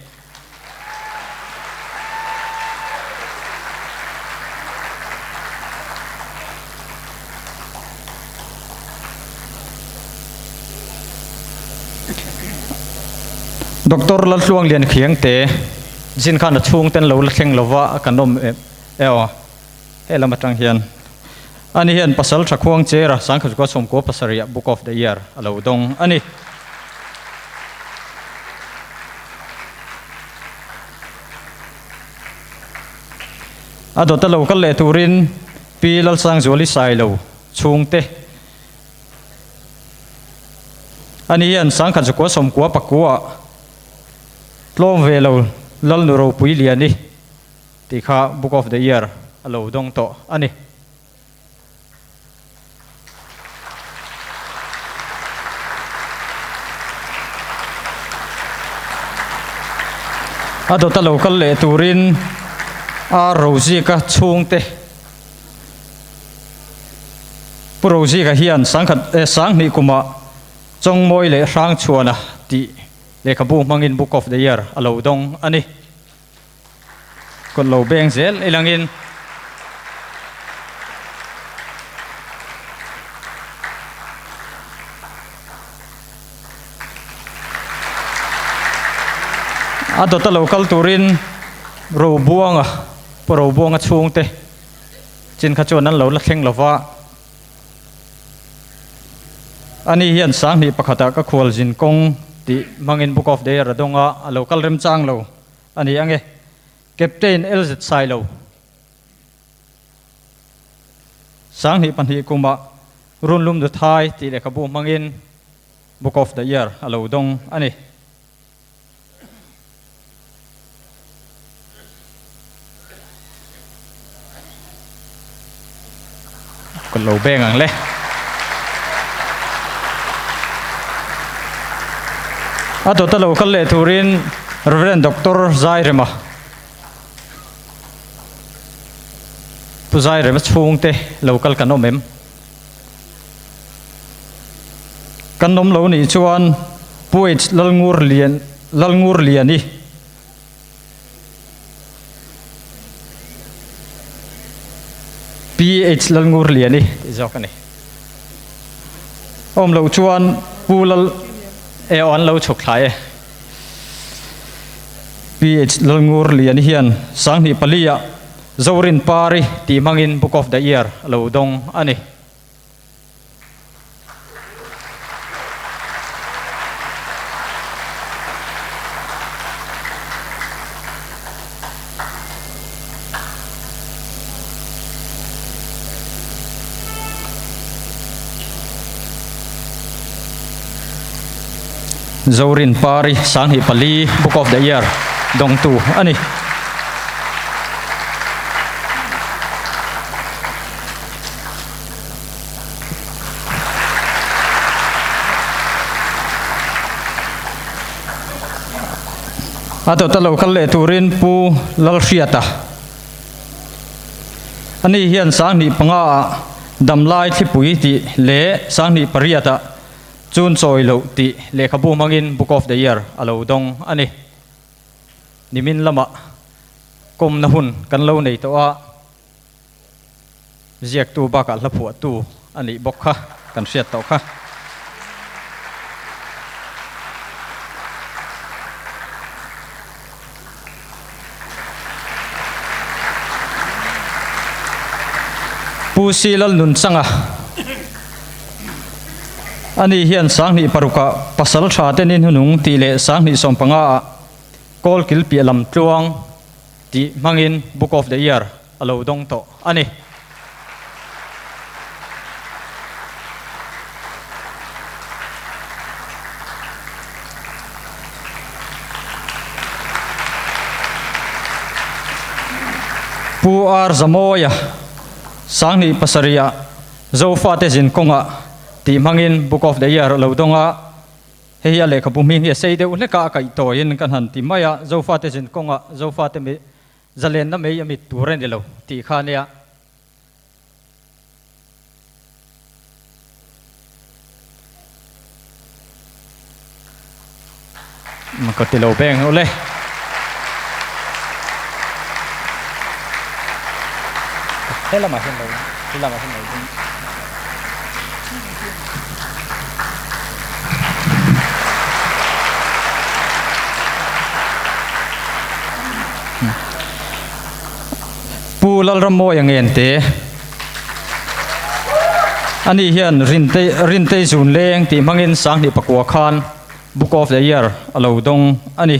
Dr. Lalluanglian Khiangte Chinkhanmanga chung ten lo thleng lova kanom ewa elamatang hian ani hian pasal thakhuang chera sangkhat zakwa somkwa pasaria book of the year alo dong ani adota local le turin pilal sang zoli sailo chungte ani hian sangkhat zakwa somkwa pakua tlom velo Lalremruati ni ti kha book of the year alo dong to ani adota local le turin a rozi ka chungte purozi ka hian sangkhat sang ni kuma chongmoi le rang chuana ti le khabu mangin book of the year alo dong ani kon lo beng zel ilangin adota local turin ro buanga chungte chinkhanmanga nan lo la thleng lova ani hian sang ni pakhata ka Khuallian kong ti mangin book of the year adonga local remchang lo ani ange captain LZ sailo sang ni panhi kuma runlum du thai ti le khabu mangin book of the year alo dong ani kon lo beng ang le ato ta local le turin Reverend Dr. Zairema tu Zairema chungte local kanomem kanom lo ni chuan puit lalngur lian ni PH lalngur lian ni izokani om lo chuan pulal e on lo chok thlai PH lalngur lian hian sang ni palia zorin pari ti mangin book of the year lo dong ani Zorin pari sang hi pali book of the year dong tu ani ato ta local le turin pu lalriata ani hian sang ni panga damlai thipui ti le sang ni pariata chun choi lo ti le khabu mangin book of the year alo dong ani nimin lama kom na hun kan lo nei to a ziak tu ba ka la phu tu ani bok kha kan siat to kha pu si Lalnunmawia ani hian sang ni paruka pasal tha tenin hunung ti le sang ni sompanga kol kil pi lam tluang ti mangin book of the year alo dong to ani pu ar zamoya sang ni pasaria zofa te jin konga ti mangin book of the year lo donga heya le khapumi he sei de ule ka kai to in kan han ti maya zofa te jin konga zofa te me zalen na me yami turen de lo ti khania makati lo beng ole hela ma hen lo pu Lalremruati ngente ani hian rinte zun leng ti mangin sang ni pakwa khan book of the year alo dong ani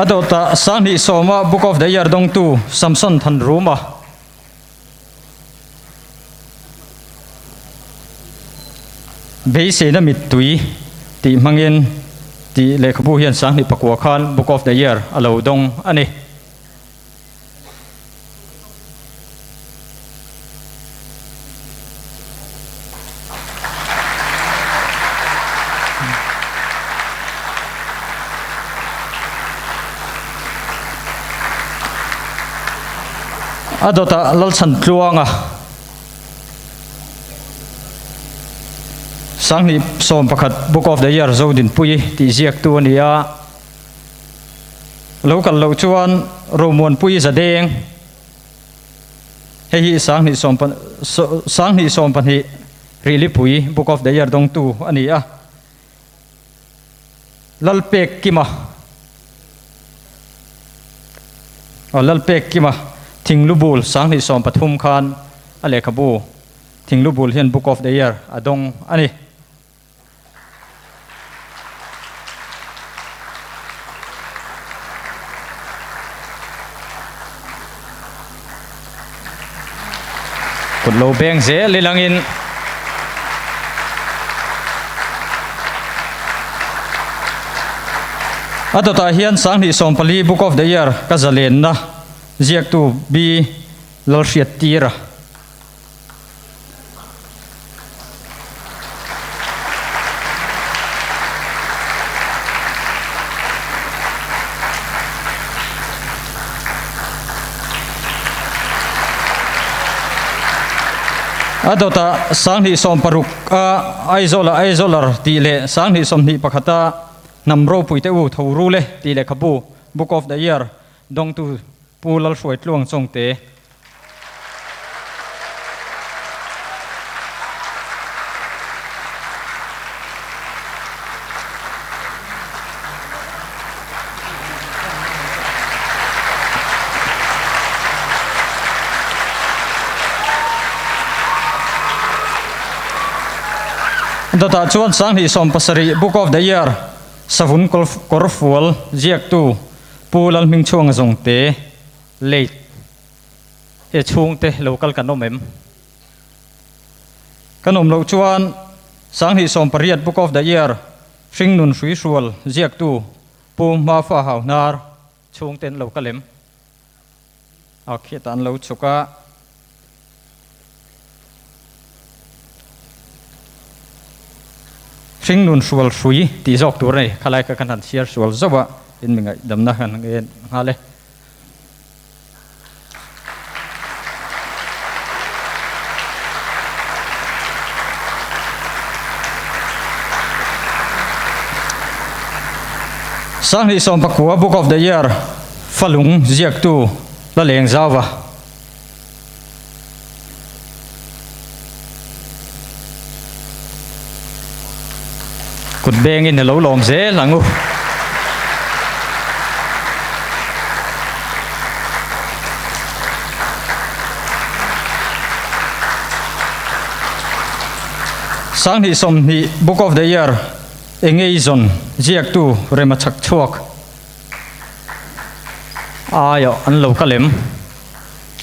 adota sang ni soma book of the year dong tu samson than ruma beise na mitui ti mangin ti lekhabu hian sang ni pakwa khan book of the year alo dong ani adota lalsan tluanga sang ni som pakhat book of the year zodin pui ti ziak tu ania local lo chuan Lalmuanpuia zadeng hei sang ni som pan hi really pui book of the year dong tu ania lalpek kima lalpek kima Thinglubul sang ni som pathum khan ale khabu Thinglubul hian book of the year adong ani kut lo beng ze lilangin Adota hian sang ni som pali Book of the Year ka zalen na ziak tu bi lalriat tira Adota sang ni som paruk aizolar ti le sang ni som ni pakhata namro puite u thoru le ti le khabu Book of the Year dong tu pulal hruai tluang chongte Data chuan sang hi som pasari Book of the Year savun korfual ziak tu pulal ming chuang zong te late e chung te local kanomem kanom lo chuan sang hi som pariat Book of the Year hring nun hrui hrual ziak tu pu ma fa hau nar chung ten localem akhiat an lo chuka hring nun hrual hrui ti jok tur nei khalai ka kan han siar hrual zawa in mingai damna han nge hale sang hi som pakua Book of the Year falung ziak tu la leng zawa kut beng in lo lom ze langu sang hi som ni Book of the Year engezon ziak tu remachak chuak ayo an lo kalem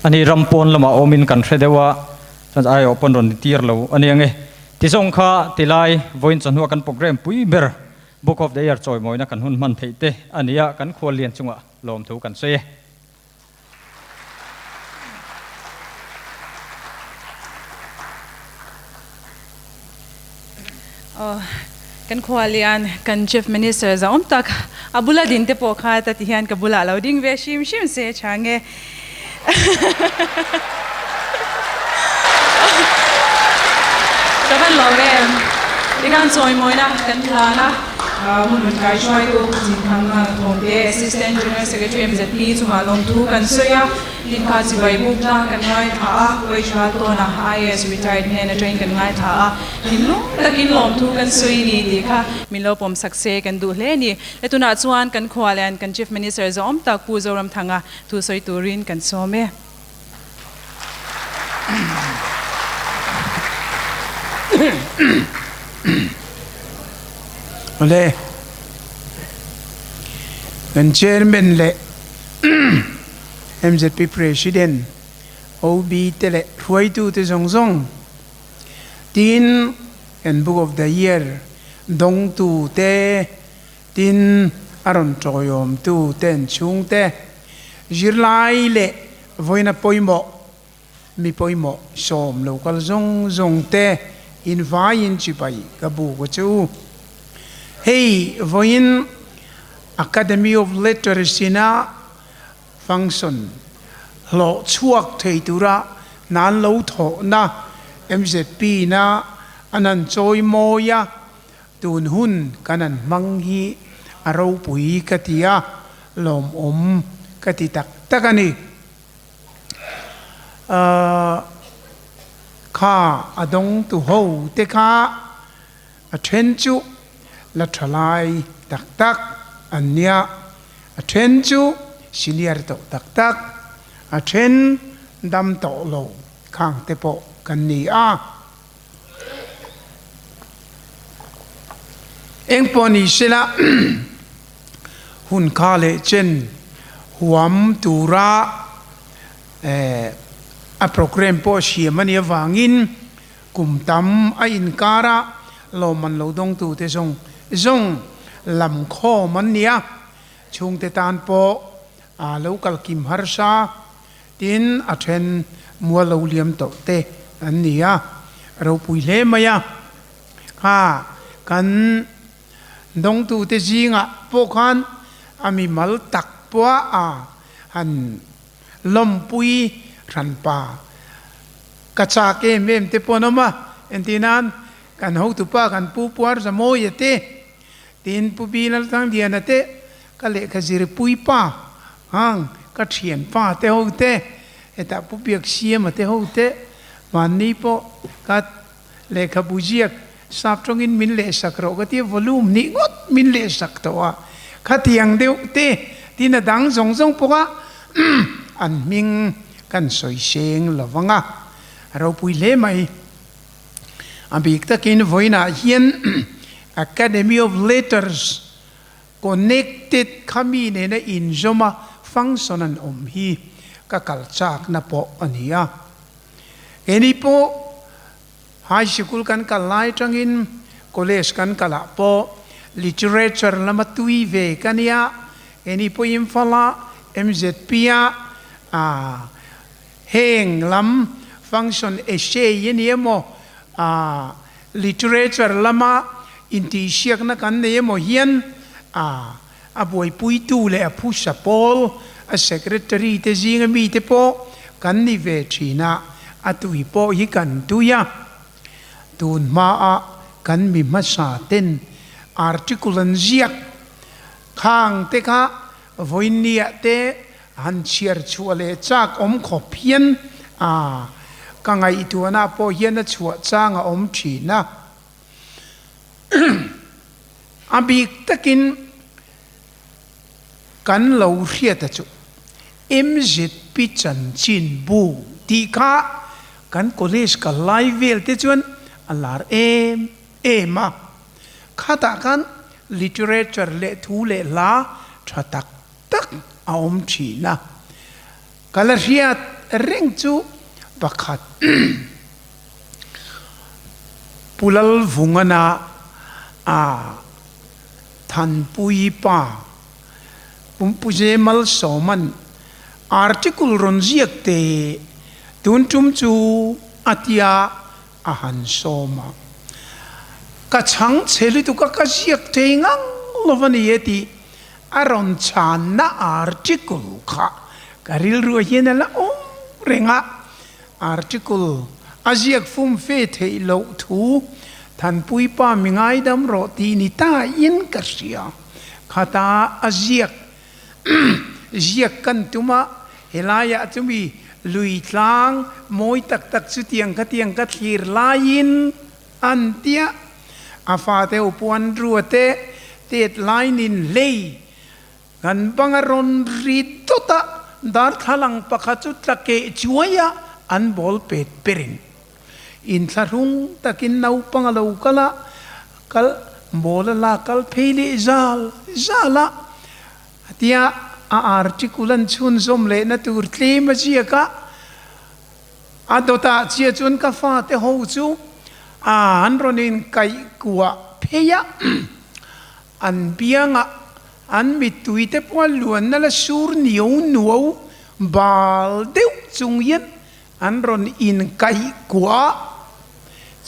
ani rampon lama omin kan thredewa chan ayo pon ron tir lo ani ange tisong kha tilai voin chanhu kan program pui ber Book of the Year choi moina kan hun man theite ania kan Khuallian chunga lom thu kan se kan Khuallian kan Chief Minister Zoramthanga abula din te po kha ta tihan ka bula loading ve shim se change Kavan lorem ikan soy moina kan phalna mun kai choi tu Chinkhanmanga Thomte Asst.General Secretary MZP Gen thu kan soya likha sibai bukla kan ngai tha koi cha to na Hqrs retired man train kan ngai tha hinlo takin lom thu kan soi ni ti kha milo pom sakse kan du hle ni letuna chuan kan Khuallian kan Chief Minister Zoramthanga pu Zoramthanga thu soi turin kan some Ole kan chairman le MZP President OB tele huai tu te zong tin and Book of the Year dong tu te tin aron choyom tu ten chung te jirlai le voina poimo mi poimo som local zong te in vain chipai kabu ko chu hey voin Academy of Literacy na function lo chuak thei tura nan lo tho na MZP na anan choi moya tun hun kanan manghi aro pui katia lom kati tak takani kha adong tu ho te kha a then chu la thalai tak anya a then chu senior to tak a then dam to lo khang te po kan ni a eng poni sila hun khale chen huam tura a program po siamani wangin kumtam a inkara lo man lo dong tu te zong lam kho man nia ชุงเตตานโปลูกลกิมฮาร์ชาตินอัเทนมัวลูเลียมโตเตอันนี้เราปุยเล่มากันดงตูเตจิงพวกขันมีมัลตักปัวหันลมปุยรันป่ากระชากเมมเตปนมาเอ็นที่นั้นกันหูตุป้ากันปูปัวสมอยเตตินปูบีนัลตั้งเดียนเตก็เละขจิรปุยป้าก็เฉียนป้าเตหูเตแต่ปูเบียกเชียมาเตหูเตวันนี้พอก็เละขบุเจียกทราบตรงอินมินเลสักโรก็ที่วอลลุ่มนี้งดมินเลสักตัวข้าเทียงเดียวเตที่น่ะดังส่งพวกอันมิงกันสวยเชงละวังเราปุยเล่ไหมบีกตะกินไว้นะเฮียน Academy of Letters connected ขามีเนี่ยนะอินจมาฟังสนันฮีก็กัลจากนับปอันนี้เอ็นี่ปไฮสคูลกันกัลไลจังอินคอลเลจกันกัลปอ literature ละมาตุยเวกันเนียเอ็นี่ปอิมฟลา MZP เฮงลำฟังชันเอเชียนี่โมliterature ละมาอินทิเชียกนักกันเนี่ยโมเฮียนบวยปุยตูเลยผู้สปอลsecretary เตจิงมีเตปอกันนิเวชีนะตุยปอฮิกันตุยตูนมากันมีมาสาเต้น article นจิกข้างเตคะวันนี้เตหันเชียร์ชัวเลจากขบเพียนกังไอตัวน่ะพอเฮียนชัวจ้างฉีนะบีกตะกินกันเราเรียกจุMZP จันจินบูที่ข้ากันคอลเลจกันไลฟ์เวลที่ชวนLRMข้าตากัน literature เละทูเละลาชัดตักฉีนะกันเรียกเร่งจูบักขัดปุลลฟุงนาทันปุยป้าปุ่มปุเจมัลสอมันarticle รอนเจียกเตตุนจุมจูอัตยาหันสอมากระชังเชลิตุกกะเจียกเตงังลวันนี้ที่รอนชานะ article ค่ะการิลรัวเย็นละเร่งarticle อาเจียกฟุ่มเฟเทโลทูท่านปุยป้ามิงไอดำรอตีนิตาอินกัสยาข้าตาอาเจียกเจียกกันตุมาเฮลายะจุมีลุยทางมวยตักสุเตียงกะทีร์ลายินอันเตียอาฟาเตอุปวันรัวเตเตดไลนินเลกันบังรอนรีตุตะดาร์ทลังปะขจุตะเกจวยะอันบอลเป็ดเปรินอินทารุงตะกินนาปังลาวกะละกัลบอลลากัลเพลิซาละเตียarticle ชุนสมเลนตูร์ทีมเจียกะดตาเจียจุนกาฟาเตหูจูอันรอนินไก่กัวเพียอันเบียงอันมิตุยเตปวลวนนั่นละสูรนิวนัวบาลเดวจุงยันอันรอนอินไก่กัว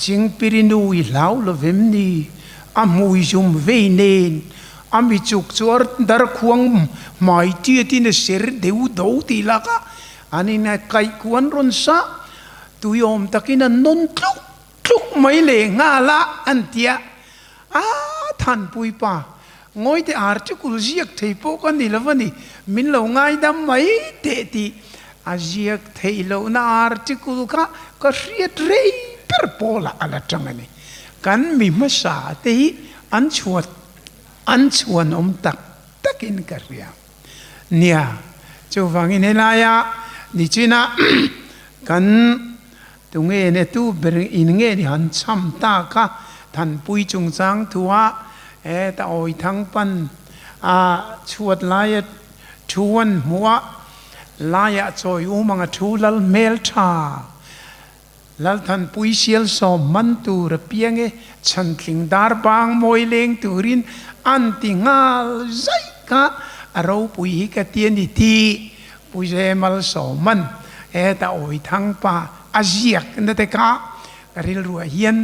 จิงปิรินูอิลาวลเวมนีมุยจุมเวเนนมิจุกจวดดาร์ควงไม่ที่ที่เนี่ยเสือเดือดดูตีลักอันนี้เนี่ยไก่กวนรอนซะตุยอมตะกินนนทุกไม่เล่งาละอันเดียท่านปุยป้างอยแต่อาร์ติคุลเจียกเทปกันนี่ละวันนี้มินเราง่ายดำไม่เตติอาเจียกเทโลน่าอาร์ติคุลก็เรียดเรย์เปอร์โพละอะไรจังนี้กันมีมาสาเตยอันชวนตักอินกระเรียเนี่ยจูฟังอินเฮลายะนิจินะกันตรงเนี่ยตู้เบรอินเงี้ยหันช้ำตาค่ะท่านปุยจงจางทัวแต่โอยทั้งปันชวดลายชวนหัวลายจอยมังชูลัลเมลชาลัลท่านปุยเชียลสอมมันตูระเปียงฉันทิ้งดาร์บางมวยเลงตูรินอันติงาลใจกะ เราปุยกะเตียนทีปุยเจมัลสอมันตาโอยทั้งป่าอาเจียกนั่นแต่กะกะริลรัวเฮียน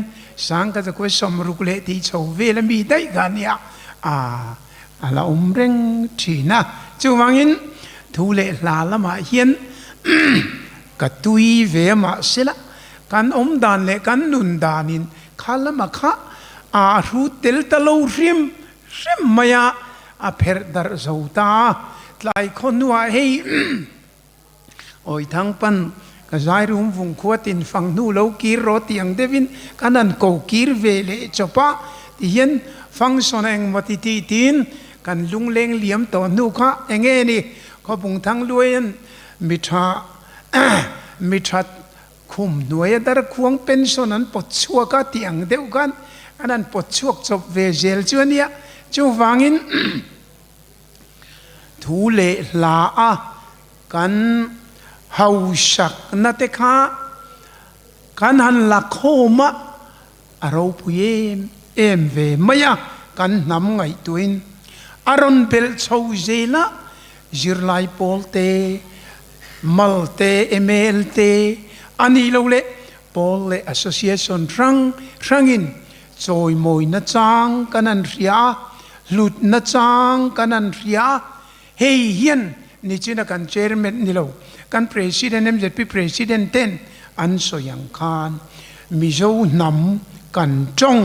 สังก็จะคุยสมรุกเลที่ชาวเวลมีได้กันเนี่ยเราเร่งชีนะจู่วังอินทูเลลาละมาเฮียนกะตุยเวมาเสละกันดานเลกันนุนดานินข้าละมาข้ารูเตลตะลูริมมายาเพรดารสูตาหลายคนว่าเฮ้ยโอ้ยทั้งปันก็ใจรุ่มvùngขวดินฟังนู่เรากีรถยังเดวินกันนั้นกูกีรเวเลจบปะที่เห็นฟังสนเองวัติตีนกันลุงเล็งเหลี่ยมต่อนู่ข้าเองนี่เขาปุ่งทั้งด้วยมิตรคุมหน่วยแต่ควงเป็นสนั้นปดชัวก็เตียงเดียวกันอันนั้นปดชัวจบเวเจลจวนเนี่ยจูฟังอินทูเลลากันเฮาชักนัตคากันหันลักโฮมะเราพูดเอ็มเวมายากันนำไงตัวอินอารอนเบลชาวเจล่าจิรไลโพลเตมัลเตM.A.Lเตอันนี้เราเล่โพลเล่ Association รังอินจอยมวยนัดจังกันนันเรียหลุดนัดจังกันนันเรียเฮียนนี่จีน่ากันเชอร์แมนนี่เรากัน President MZP President เต็นอันสยังคานมิโซนำกันจง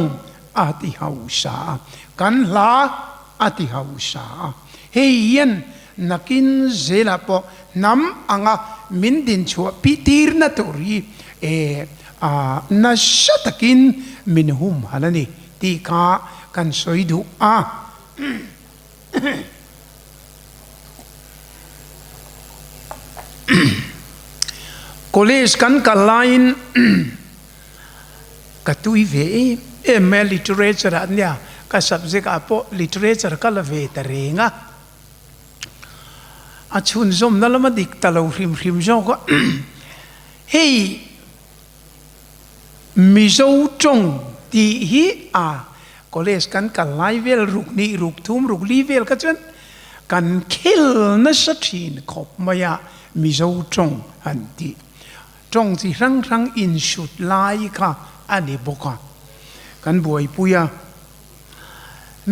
อาติฮาวสากันลาอาติฮาวสาเฮียนนักินเจลาปอนำอ่างมินดินชัวพิธีร์นัตุรีนัชตะกินมินหุมฮัลนี่ตีกากันสวยดูcollege kan kalain katui ve M.A.L literature anya ka subject apo literature kala ve tarenga achun zom nalama dik talo hrim zo ko hey mizo chong ti hi college kan kalai vel ruk ni ruk thum ruk li vel ka chen kan khil na sathin khop maya mizo chong hantiจงที่รังอินสุดลายค่ะอันนี้บอกกันบวยปุย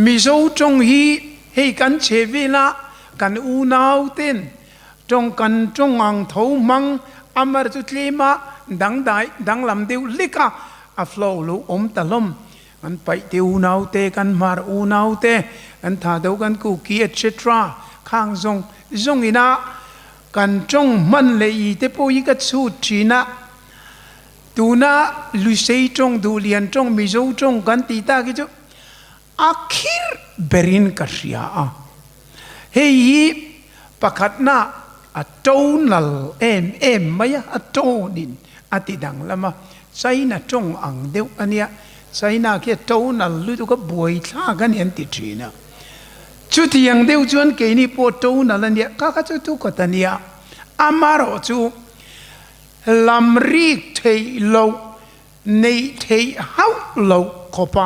มิโซจงฮีให้กันเชวิละกันอูนาวเต้นจงกันจงอังเทามังอมรจุดเลมาดังลำเดียวลิกะอัฟโลลูตะลมกันไปเดียวนาวเตกันมาอูนาวเตกันท่าเดียวกันกูเกียเชตราข้างจงอินะกันจงมันเลยเตปอยกัดสูตรจีน่ะตูน่าลุเซย์จงดูเลียนจงมิโซจงกันตีตากิจอาคิรเบรินกัสยาเฮ้ยประคัดน่ะอัตโตนัลเอ็มไม่อะอัตโตนินอติดังละมาใช่น่ะจงอังเดียวอันเนี้ยใช่น่ะแค่โตนัลลุตุก็บวยท่ากันเห็นติดจีน่ะชุดยังเดียวจวนเกนี่ปวดตัวนั่นเนี่ยข้าจะทุกข์กันเนี่ยอามาโรจูลำรีเทโลในเทฮาวโลขบะ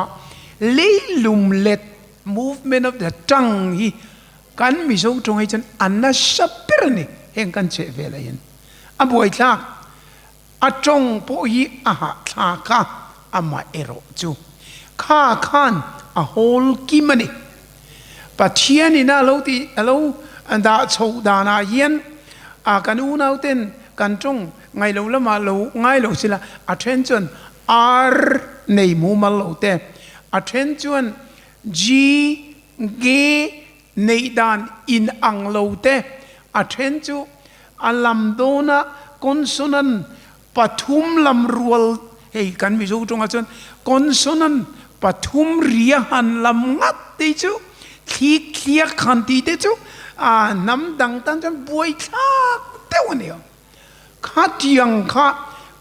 ลีลุมเล็ด movement of the tongue ฮีกันมิโซตรงให้ฉันอันน่าสับเปรนี่เห็นกันเชฟเวลยันอาบวยทักอาจงโพยีอาหาทักข้าอามาเอโรจูข้าขันอาโฮลกิมันนี่ปัจเจียนี่นะเราอันดาโชดานาเย็นกันอูนาวเต้นกันจงไงเราละมาเราไงเราสิละ attention R ในมูมาเราเต้ attention G เกในด้านอินอังเราเต้ attention อัลลัมโดนะ consonant ปฐุมลำรัวเฮ้ยกันมิจูจงอาจารย์ consonant ปฐุมเรียหันลำงัดติจูเคลียขันตีเตจูน้ำดังตั้งจนบวยทักเท่านี้ข้าเทียงข้า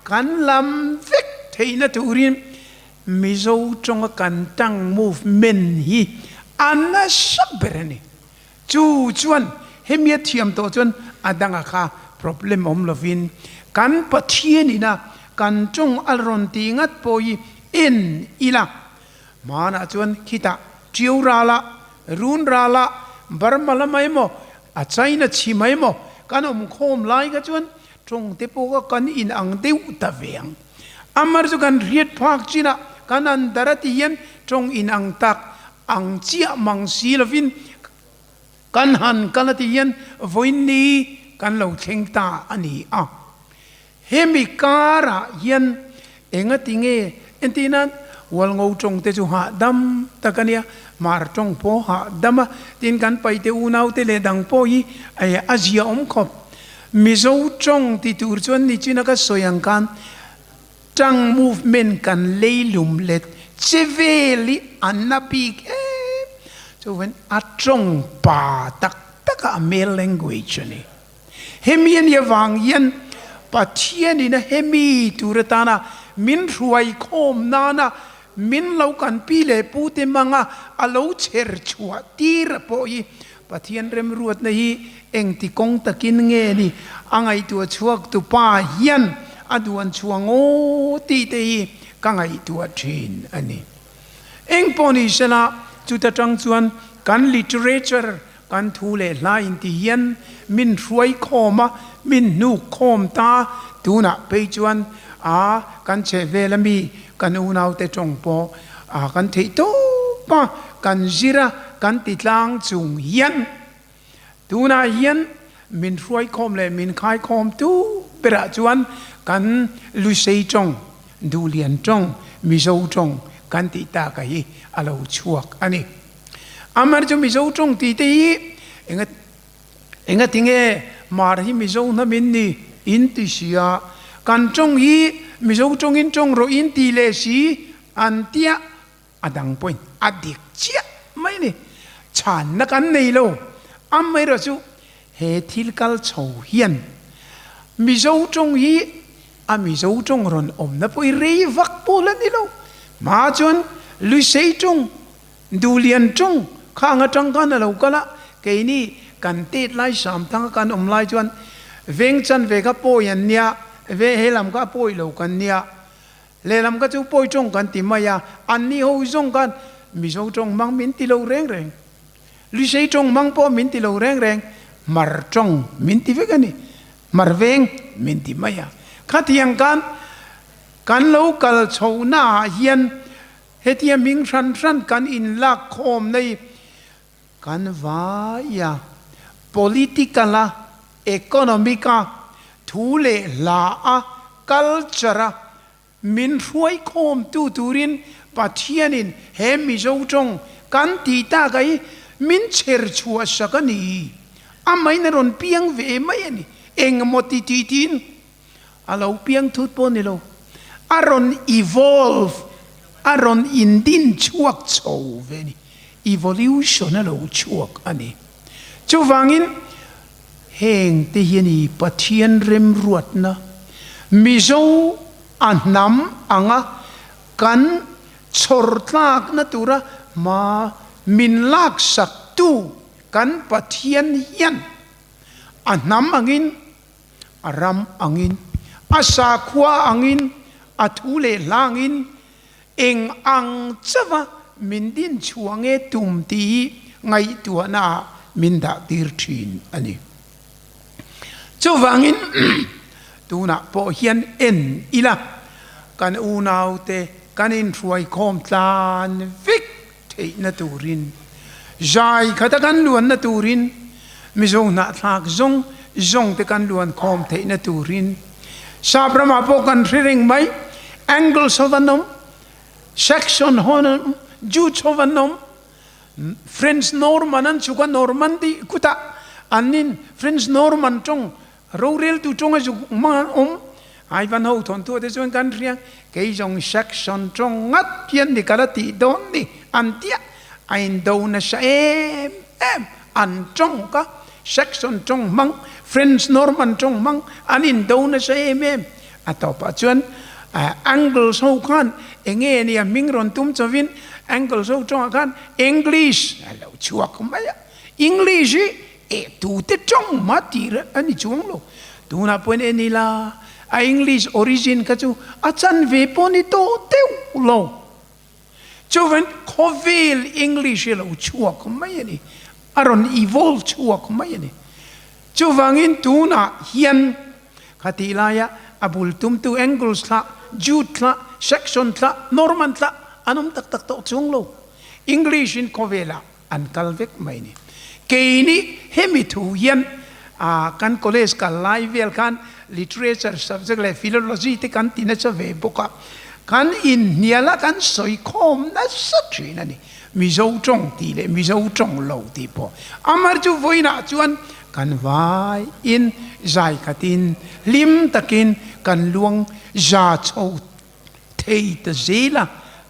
กันลำเวกเทนตุรินมิโซจงกันตั้ง movement ฮีอันน่าสับเบรนี่จู่จวนเฮมีเทียมตัวจนดังข้า problem ลวินกันปะเทียนี่นะกันจงอารมณ์ตีงัดปอยอินอีละมานะจวนคิดาจิวราละรุนราละ บาร์มาละไม่หมออาใจน่ะชิไม่หมอกันโคมไล่ก็ชวนตรงเตปก็กันอินอังเดียวตะเวียงอามาจุกันเรียดพักจีน่ะกันอันดาร์ที่ยันตรงอินอังตักอังเจียมังสีลวินกันหันกันที่ยันวันนี้กันเราเชงตาอันนี้เฮมิการะยันเองติงเอ็นที่นั้นวัลงูจงเตจุหาดำตะกันเนี่ยมาร์จงโพหาดำตินกันไปเตอูนาวเตเลดังโพยีไอ้อาเซียขบมิโซจงติตูร์ชวนนิจินักสอยังกันจังมูฟเมนต์กันเลลุมเล็ดเจเวลิอันนับปีกจวนอัดจงป่าตักอเมล language นี่เฮมีนยวางยันปัจเจียนี่นะเฮมีตุรตานะมินรวยโคมนานะมินเล่ากันปีเลปูเตมังอาเล่าเชิดชัวตีระโปยปัจเจียนเริ่มรวดนี่เองที่กงตะกินเงี้ยนี่อังไอตัวชัวตัวป้ายันอดวนชัวงโอตีเตยกังไอตัวจีนอันนี้เองปนิชนะจุดจังชวนกัน literature กันทูเลลายอินที่ยันมินรวยโคมามินนูโคมตาตูน่ะไปชวนกันเชเวลมีกันอูนาวเตจงปอกันเทโตปะกันจิระกันติดลางจุงยันตูน่ะยันมินรวยโคมเลยมินขายโคมตูเประจวนกันลุเซจงดูเลียนจงมิโซจงกันติตากายอาลาวชวกอันนี้อามาร์จมิโซจงติเตยเองติงมาร์ฮิมิโซนามินนี่อินติเชียกันจงฮีมิโซจงอินจงโรอินติเลสีอันเตียอดังปอยอดิกเจียไม่นี่ฉันนักอันนี้โลอาไม่รู้จุเฮทิลกัลโชเฮียนมิโซจงฮีมิโซจงรอนนับปอยเรยวักปูลันนี่โลมาจนลุเซจงดูเลียนจงข้างจังกันเราก็ละแค่นี้กันเตดไล่สามทั้งกันไล่จวนเวงจันเวกับปอยันเนี่ยเวเฮลัมก็ปอยเรากันเนี่ยเลลัมก็จะปอยจงกันติมายาอันนี้เขาจงกันมิโซจงมังมินติเราแรงลุเซจงมังปอมินติเราแรงมาร์จงมินติเวกันนี่มาร์เวงมินติมายาขัดยังกันเรากัลโชน่าเฮียนเฮติยมิงชันกันอินลักโคมในกันว่ายา political economic ทูเลลาculture มินรวยโคมตูรินปัจเจียนินเฮมิโซจงกันตีตาไกมินเชิดชัวสักนี่ไม่นรอนเพียงเวไม่นี่เองมติตินเราเพียงทุกปนิโลอารอน evolve อารอนอินดินชวกโชเวนี่ evolution เราชวกอันนี้จูฟังอินเฮงที่ยันี่ปัจเจียนเริ่มรวดนะมิโซอันนำอังกันชอร์ลากนะตัวระมามินลากสักตูกันปัจเจียนยันอันนำอังอินอารามอังอินอาสาขวาอังอินอาทูเลลางอินเองอังเจ้ามินดินช่วงตุมตีไงตัวน่ามินดาดิร์ชินอันนี้เจ้าวังอินตัวน่ะพอเฮียนเอ็นอีละกันอูนาวเตกันอินช่วยคอมตานวิกเทนตูรินใจขัดกันล้วนนตูรินมิจงนัดลักจงเตกันล้วนคอมเทนตูรินชาประมาพอกันเริงไหมแองเกิลสวรรค์section ฮอนจูชวันนม French Norman นั่นชุกัน Normandy กุตะอันนี้ French Norman จงเราเรียลตุจงอาจุมาไอ้วันเขาทนตัวที่ชวนกันเรียงเกี่ยง section จงงัดเพียนดิการติโดนนี่อันเดียไอ้โดนเชมอันจงก็ section จงมัง French Norman จงมังอันนี้โดนเชมอันต่อไปชวนอังกฤษเขาขันเองเนี่ยมิงรอนตุ้มจะวินอังกฤษเขาจงขันอังกฤษเราชัวร์กันไหมอังกฤษตูเตจงมาตีระอันนี้จงโลตูน่าเป็นเอนี่ละอังกฤษออริจินก็จูอาจารย์เวปนิโตเตวโลจูเวนโควิลอังกฤษเราชัวร์กันไหมนี่ aron evolve chua kumai ni chu wangin tu na hian khati laya abul tum tu angles la jut la section la norman la anum tak tak to chung lo English in kovela an kalvek mai ni ke ni hemi tu hian kan college ka live kan literature subject le philology te kan tina cha ve boka kan in niala kan soi khom na sa trina ni mizo trong ti le mizo trong lo ti po amar chu voina chuan kan vai in zai katin lim takin kan luang za chou thei ta zela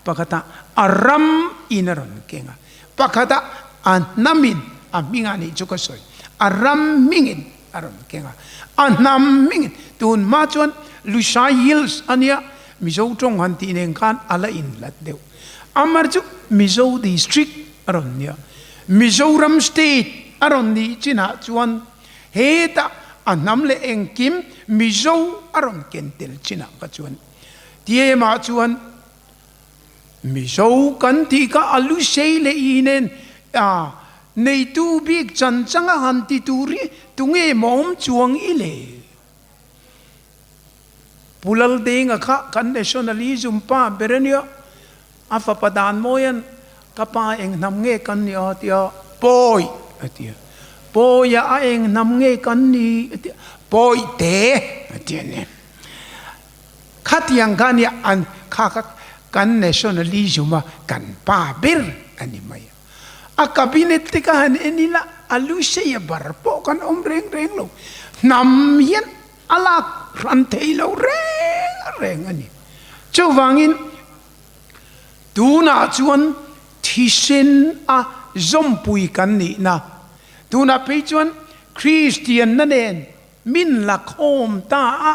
pakata aram inaron kenga pakata anamin amingani chuka soi aram mingin aron kenga anam mingin tun ma chuan Lusha Hills ania mizo trong han ti nen kan ala in lat deu amar chu mizo district aron nia Mizoram state aron ni china chuan heta anam le engkim mizo aron kentel china ka chuan tie ma chuan mizo kan ti ka alu sei le inen nei tu big chan changa han ti turi tunge mom chuang ile pulal ding kha kan nationalism pa berenia afa padan moyan kapa eng nam nge kan ni atia poi atia poya a eng nam nge kan ni poi te atia ne khatiang kan ya an kha kan nationalism kan pa ber ani mai a cabinet te ka han enila alu se barpo kan reng reng lo nam yen ala ran te lo reng ani chu wangin tu na chuan thisin a zompui kan ni na tu na pe chuan Christian na nen min la khom ta a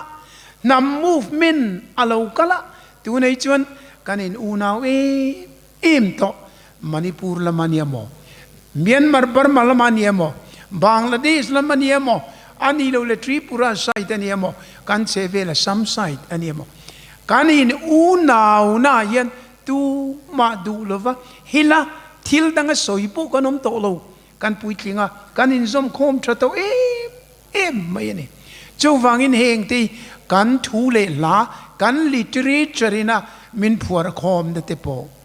nam movement alo kala tu nei chuan kanin unaw em to Manipur la maniamo Myanmar Burma la maniamo Bangladesh la maniamo anilo le Tripura site aniamo kan seve la some site aniamo kanin unaw na yan tu ma du lova hila til danga soipo kanom to lo kan puitlinga kanin zom khom trato mai ni chu wangin heng ti kan thu le la kan literature ina min phuar khom de te po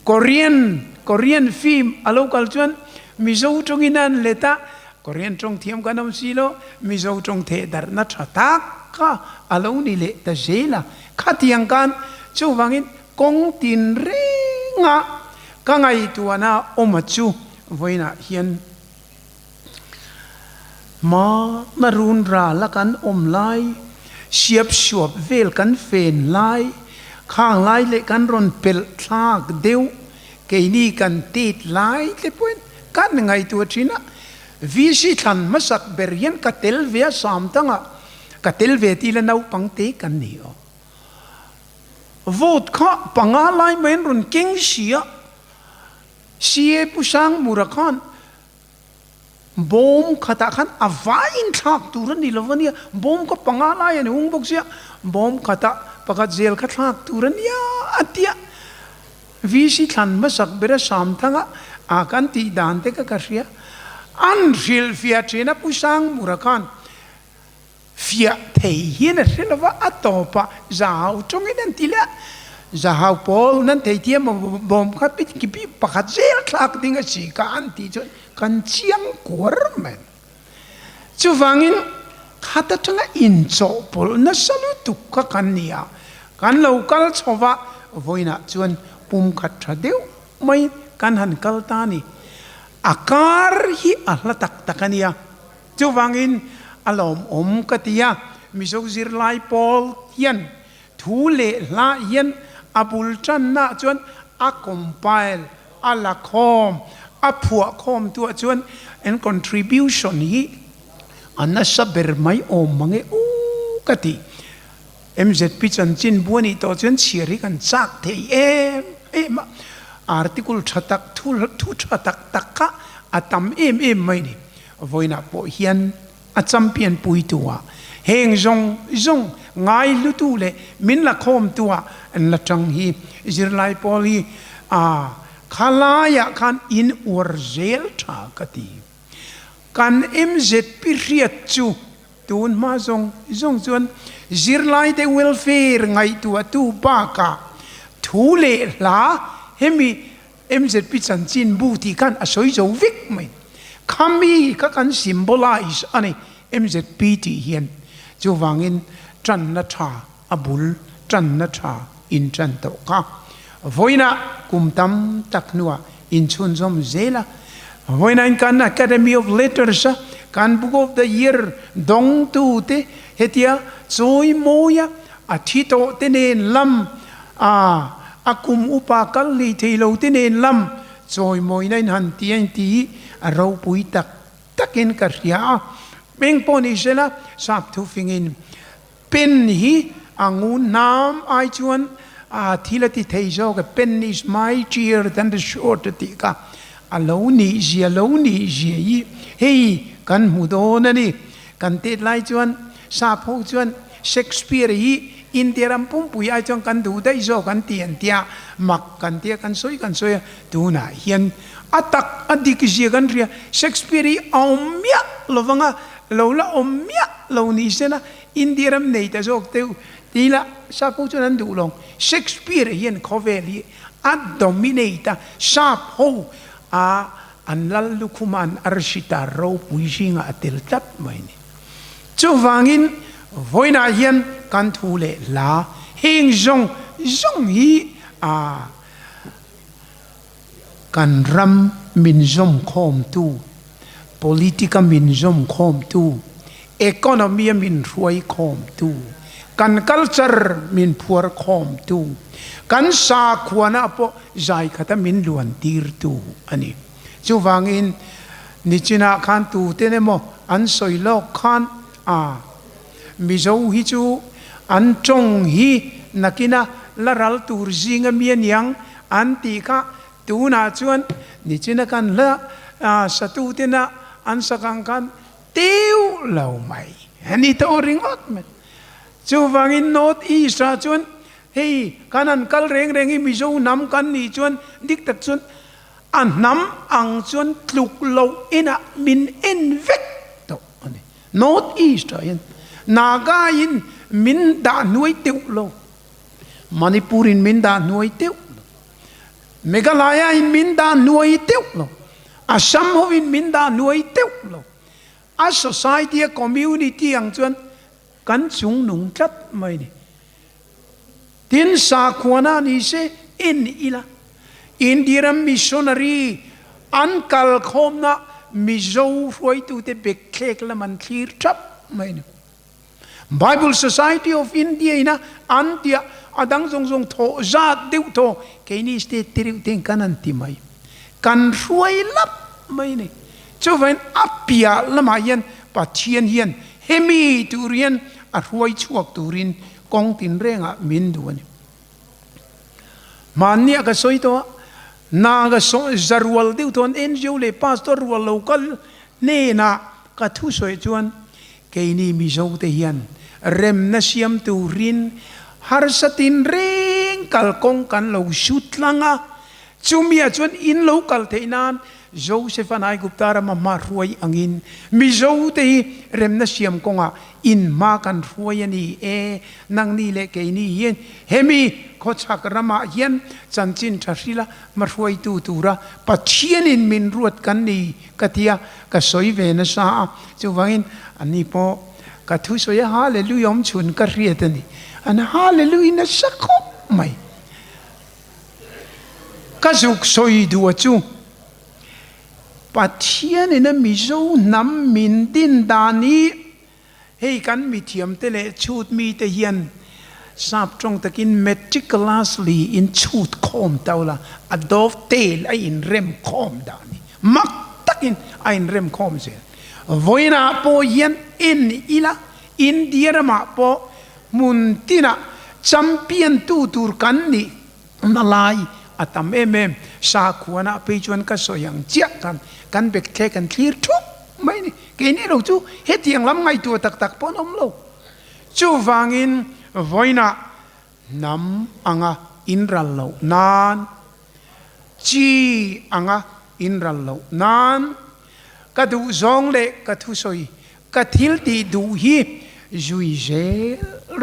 Korean film a local chuan mizo tonginan leta Korean trong thiam kanam silo mizo trong the dar na thata ka alo ni le ta zela khatiang kan chu wangin kong tin renga ka ngai tuana omachu voina hian ma narun ra la kan omlai siap suap vel kan fen lai khang lai le kan ron pel thak deu ke ni kan tit lai te point kan ngai tu china visi than masak berian ka tel via samtanga ka tel ve ti la nau pangte kan ni o vote kha pangalai men run king sia sie pusang murakan bom khata khan avain thak turan ni lovania bom ko pangalai ani hungbok sia bom khata pakat zel kha thak turan ya atia visi than masak bera samtanga akan ti dante ka kasia an ril fia chena pusang murakan fia thei hian a relova atopa zau chongin tila zahau pol nan thei tiam bom kha pit ki pi pakhat zel thak dinga si ka an ti chon kan chiang kor men chu wangin khata changa in cho pol na salu tu ka kan nia kan local chowa voina chuan pum khat thadeu mai kan han kal ta ni akar hi ahla tak takania chu wangin alom katia miso zir lai pol hian thu le la hian apul chan na chuan a compile ala khom a phua khom tu chuan en contribution hi anna saber mai om mange u kati MZP Gen chin buani to chuan chiri kan chak thei em article thatak thu thatak takka atam em mai ni voina po hian a champion pui tua heng zong ngai lu tu le min la khom tua an la tang hi zir lai poli Khalaya kan in urzel tha kati kan MZP riat chu tun ma zong chuan zirlai te welfare ngai tu ba ka thu le la hemi MZP chanchin buti kan asoi zo vik mai kami ka kan symbolize ani MZP ti hian chu wangin tran na tha abul tran na tha in tran to ka voina kumtam taknua in chun zom zela voina in kan Academy of Letters kan Book of the Year dong tu te hetia Chawimawina athito tenen lam akum upa kalli thilo tenen lam Chawimawina in han tiang ti arau pui tak takin karya meng poni sela sap thu fingin pen hi angun nam ai chuan thilati theizo ka pen is mightier than the sword ti ka aloni ji hei kan mudona ni kan te lai chuan sa pho chuan Shakespeare hi Indiaram pumpui ai chuan kan du dai zo kan tian tia mak kan tia kan soi tu na hian atak adik ji kan ria Shakespeare omya lovanga lola omya lo ni sena Indiaram nei ta zo te tila sa pho chuan du long Shakespeare hian khoveli a dominata sharp ho an lallukuman arshita ro puishinga atil tap mai ni chu wangin voina hian kan thu le la heng zong hi kan ram min zom khom tu politika min zom khom tu economy min ruai khom tu kan culture min phuar khom tu kan sa khuana po zai khata min luan tir tu ani chu wangin nichina khan tu tenemo an soilok khan mizo hi chu an chong hi nakina laral tur zinga mian yang an ti kha tu na chuan nichina kan la satu tena an sakang kan THU lo mai ani to ring out me chu wangin north east chuan hei kanan kal reng hi mizo nam kan ni chuan dik tak chuan an nam ang chuan tluk lo ina min en vek to ani north east yan naga in min da nuai teu lo Manipur in min da nuai teu Meghalaya in min da nuai teu lo Assam ho in min da nuai teu lo a society a community ang chuan kan chung nung chat mai ni tin sa khuana ni se in ila Indiaram missionary ankal KAWMNA mizo foi tu te beklek la man clear trap mai ni Bible Society of India ina antia adang zong tho zat deu tho ke ni state teriu ten kanan ti mai kan ruai lap mai ni chuan apia lama yan pathian hian hemi turian a ruai chuak turin kong tin renga min duani mania ka soito na ga so zarwal deu ton NGO le pastor wal local ne na ka thu soi chuan ke ni mi zo te hian rem na siam turin har satin reng kal kong kan lo shoot langa chumia chuan in local theinan Joseph anai guptara mama ruai angin mizo te rem na siam konga in ma kan ruai ani nang ni le ke ni yen hemi khochak rama yen chanchin thasila ma ruai tu tura pathian in min ruat kan ni katia ka soi ve na sa chu wangin ani po ka thu soya hallelujah om chun ka riat ani an hallelujah na sakop mai ka zuk soi du chu pathian in a mizo nam min din dani hei kan mi thiam te le chut mi te hian sap trong takin meticulously in chut khom taula adof tel ai in rem khom dani mak takin ai in rem khom se voina po yen in ila India ma po muntina champion tu tur kan ni nalai atam sa khuana pe chuan ka soyang chia kan bek the kan clear thu mai ni ke ni ro chu he tiang lam ngai tu tak tak pon om lo chu wangin voina nam anga inral lo nan chi anga in rallo nan ka du zong le ka thu soi ka thil ti du hi zui je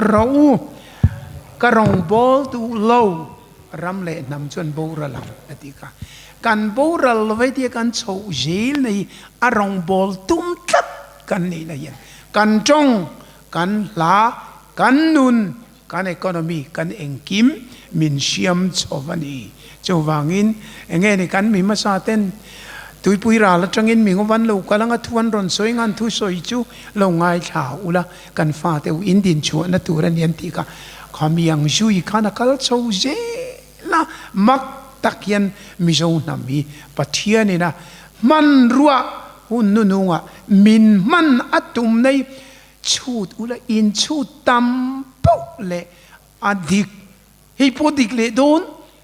rau ka rong bol tu lo ram le nam chuan bo ra lam atika kan bo ra lo ve ti kan chou je nei a rong bol tum tlat kan nei na yen kan chong kan la kan nun kan economy kan engkim min siam chovani chowangin enge ni kan mi ma sa ten tui pui ra la changin mi ngowan lo kalanga thuan ron soi ngan thu soi chu lo ngai tha ula kan fa te in din chu na turan yan ti ka khamiang jui kana kal chou je la mak takyan mi zo na mi pathian ina man ruwa hun nu nunga min man atum nei chut ula in chu tam po le adik hipodik le don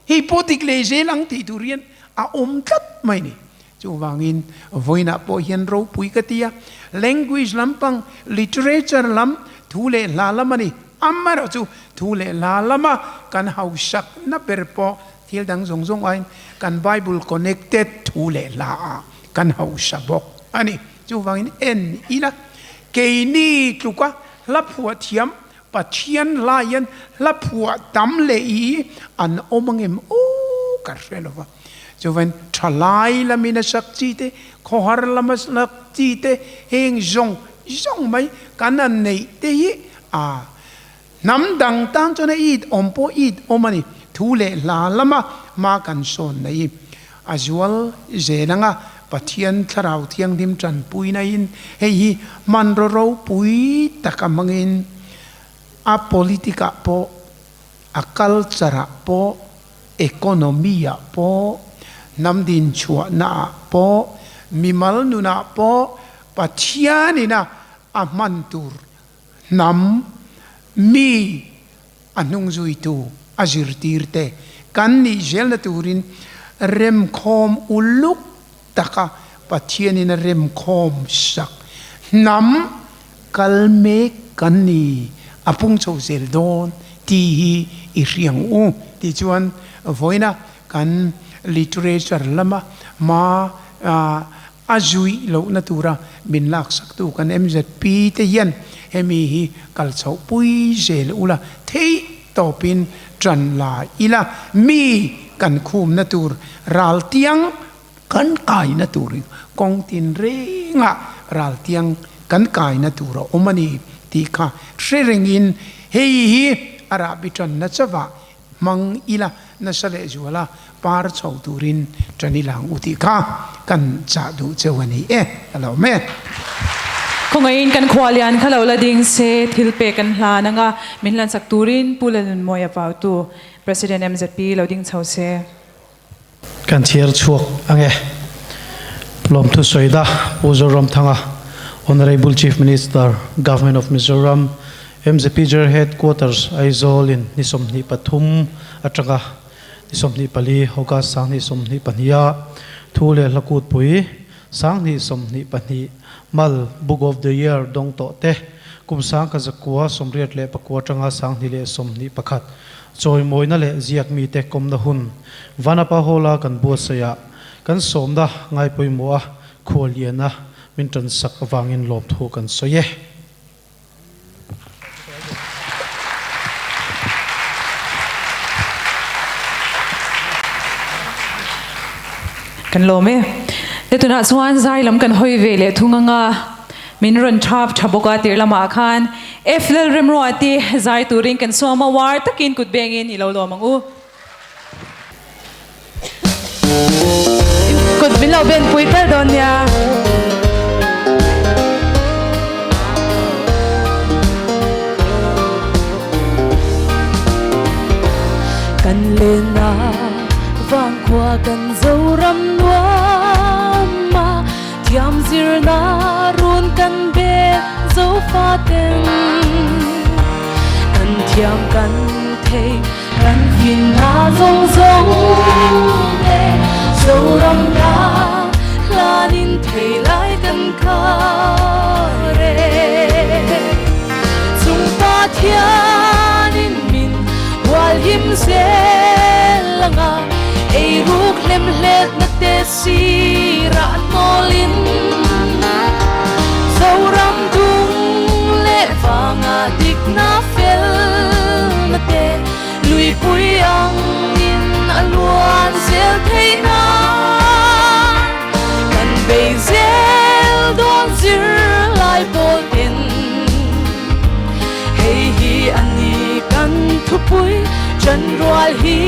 hipodik le je lang ti turian a tat mai ni chu wangin voina po hian ro pui katia language lampang literature lam thule la lamani amaro chu thule la lama kan hausak na perpo thil dang zong zong ain kan bible connected thule la kan hausabok ani chu wangin en ila keini tluka la phua thiam pathian lion la phua tam le i an omangem o karselova so when thalai la mina sakchi te khohar lamas lakchi te heng zong mai kanan nei te hi a nam dang tang chona it ompo it omani thule la lama ma kan son nei azual zenanga pathian tharau thiang dim tran pui na in hei man ro pui takamangin a politika po a culture po ekonomia po nam din chua na po mimal nuna po pathianina a mantur nam mi anung zui tu azir tirte kan ni gel na turin rem khom uluk taka pathianina rem khom sak nam kalme kanni apung chau zel don ti hi i riang u ti chuan voina kan literature lama ma azui lo natura min lak sak tu kan MZP te yan hemi hi kal chau pui zel ula thei topin tran la ila mi kan khum natur ral tiang kan kai naturi kong tin renga ral tiang kan kai natura omani ti kha sherengin hei hi arabitran na chawa mang ila na sale juala par chau turin tranilang uti kha kan cha du chewani hello me Kongain kan Khuallian khalo la ding se thilpe kan hla nanga minlan sak turin Lalnunmawia Pautu President MZP loading chause kan thiar chuak ange lom thu soida Zoramthanga Honorable Chief Minister Government of Mizoram MZP Gen Headquarters Aizol in nisomni pathum atanga nisomni pali hoka sangni somni pania THU LEH HLA KUTPUI sangni somni pani M.A.L Book of the Year dong to te kum sang ka zakwa somriat le pakwa tanga sangni le somni pakhat Chawimawina le ZIAK MITE KAWMNA hun vanapa hola kan buasaya kan somda ngai poimua Khuallian min tran sak awangin lop thu kan soye kan lome letuna chuan zai lam kan hoi ve le thunganga min ron thap thaboka tirlama khan Lalremruati zai turing kan soma war takin kut bengin ilolo mangu kut bilau ben puitel don ya kan lena vang kwa kan Zoramthanga thiam zirna run kan be zo faten kan thiam kan thei kan hin na zong zong le Zoramthanga lanin thei lai kan kha re chung pa thianin min wal him se langa ei ruk le lem let na te si ra nolin Zoramthanga le vanga dik na fel na te lui pui ang in aluan sel thei na kan bezel don zir lai bol tin hey hi ani kan thupui General hi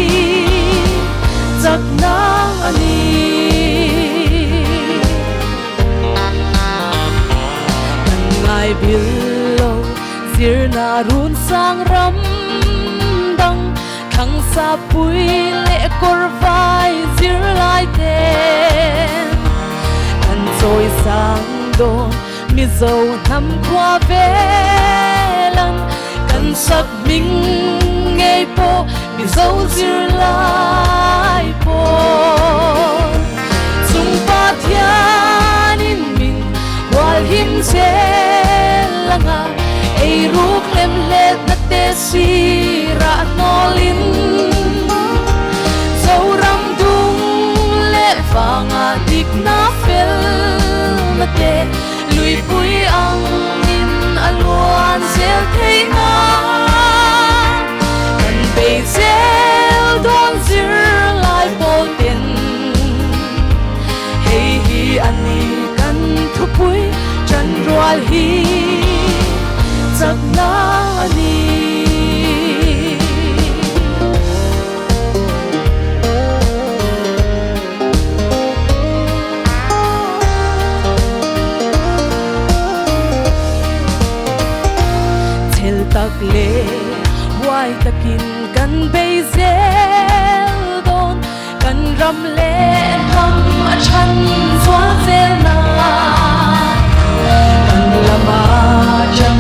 zak na ani kan ngai bilo zir na run sang ram dang thang sa pui le kor vai zir lai ten kan zoi sang don mizo nam kwa velan kan sak ming ngay po mizo zir lai po sung pa thianin min wal him se langa ei ruk lem let na te si ra nolin Zoramthanga le vanga dik na fel na te lui pui ang in aluan sel thei na kan bezel don zir lai bol tin hey hi ani kan thupui General hi zak na ani tak le wai takin kan bezel don kan ram le ham a chan zwa zel na kan lama jam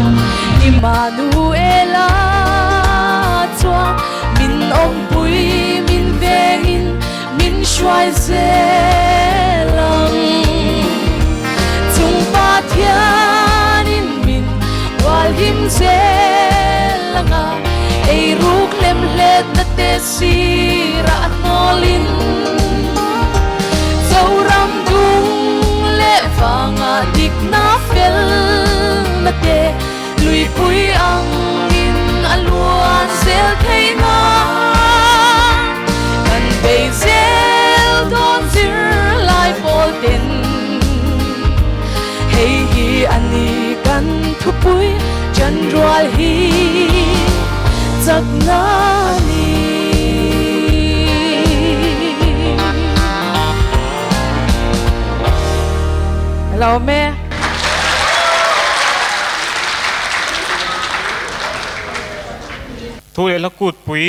Emanuela chwa min om pui min vengin min shwai zelang chung pa thianin min wal him se ei ruk lem let na te si ra nolin Zoramthanga le vanga dik na fel na te lui pui ang in aluan sel thei na kan bezel don zir lai bol tin hey hi ani kan thupui General hi zak na ni Hello me thu le la kutpui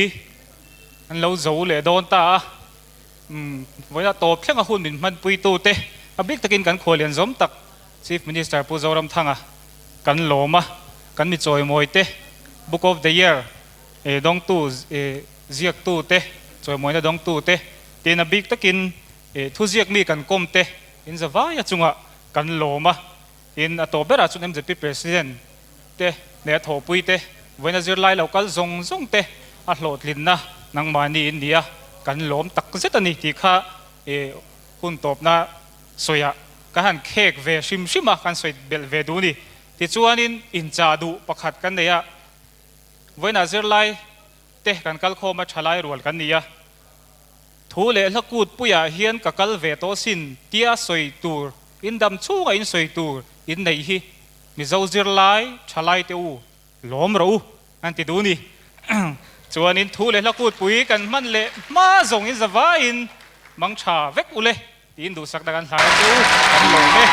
an lo zo le don ta với là tổ chức hun min man pui tu te abik takin kan Khuallian zom tak Chief Minister pu Zoramthanga kan loma kan mi choi moi te Book of the Year dong tu ZIAK tu te choi moi na dong tu te tin abik takin thu ZIAK mi kan kom te in zawaya chunga kan loma in ato bera chun MZP President te ne tho pui te với là zir lai local zong zong te a hlot LINA nang mani India kan lom tak zet ani ti kha Huntawp na soya ka han khek ve shim shima kan soi bel ve du ni ti chuanin in cha du pakhat kan neya với là zir lai te kan kal khoma thalai rual kan nia thu le la kutpuia hian ka kal ve to sin tia soi tur in dam chunga in soi tur in nei hi mi zo zir lai thalai te u lom ro an ti du ni chuanin thu le la kutpui kan man le ma zong in zawa in mang tha vek ule tin du sak da kan hlai tu kan lo me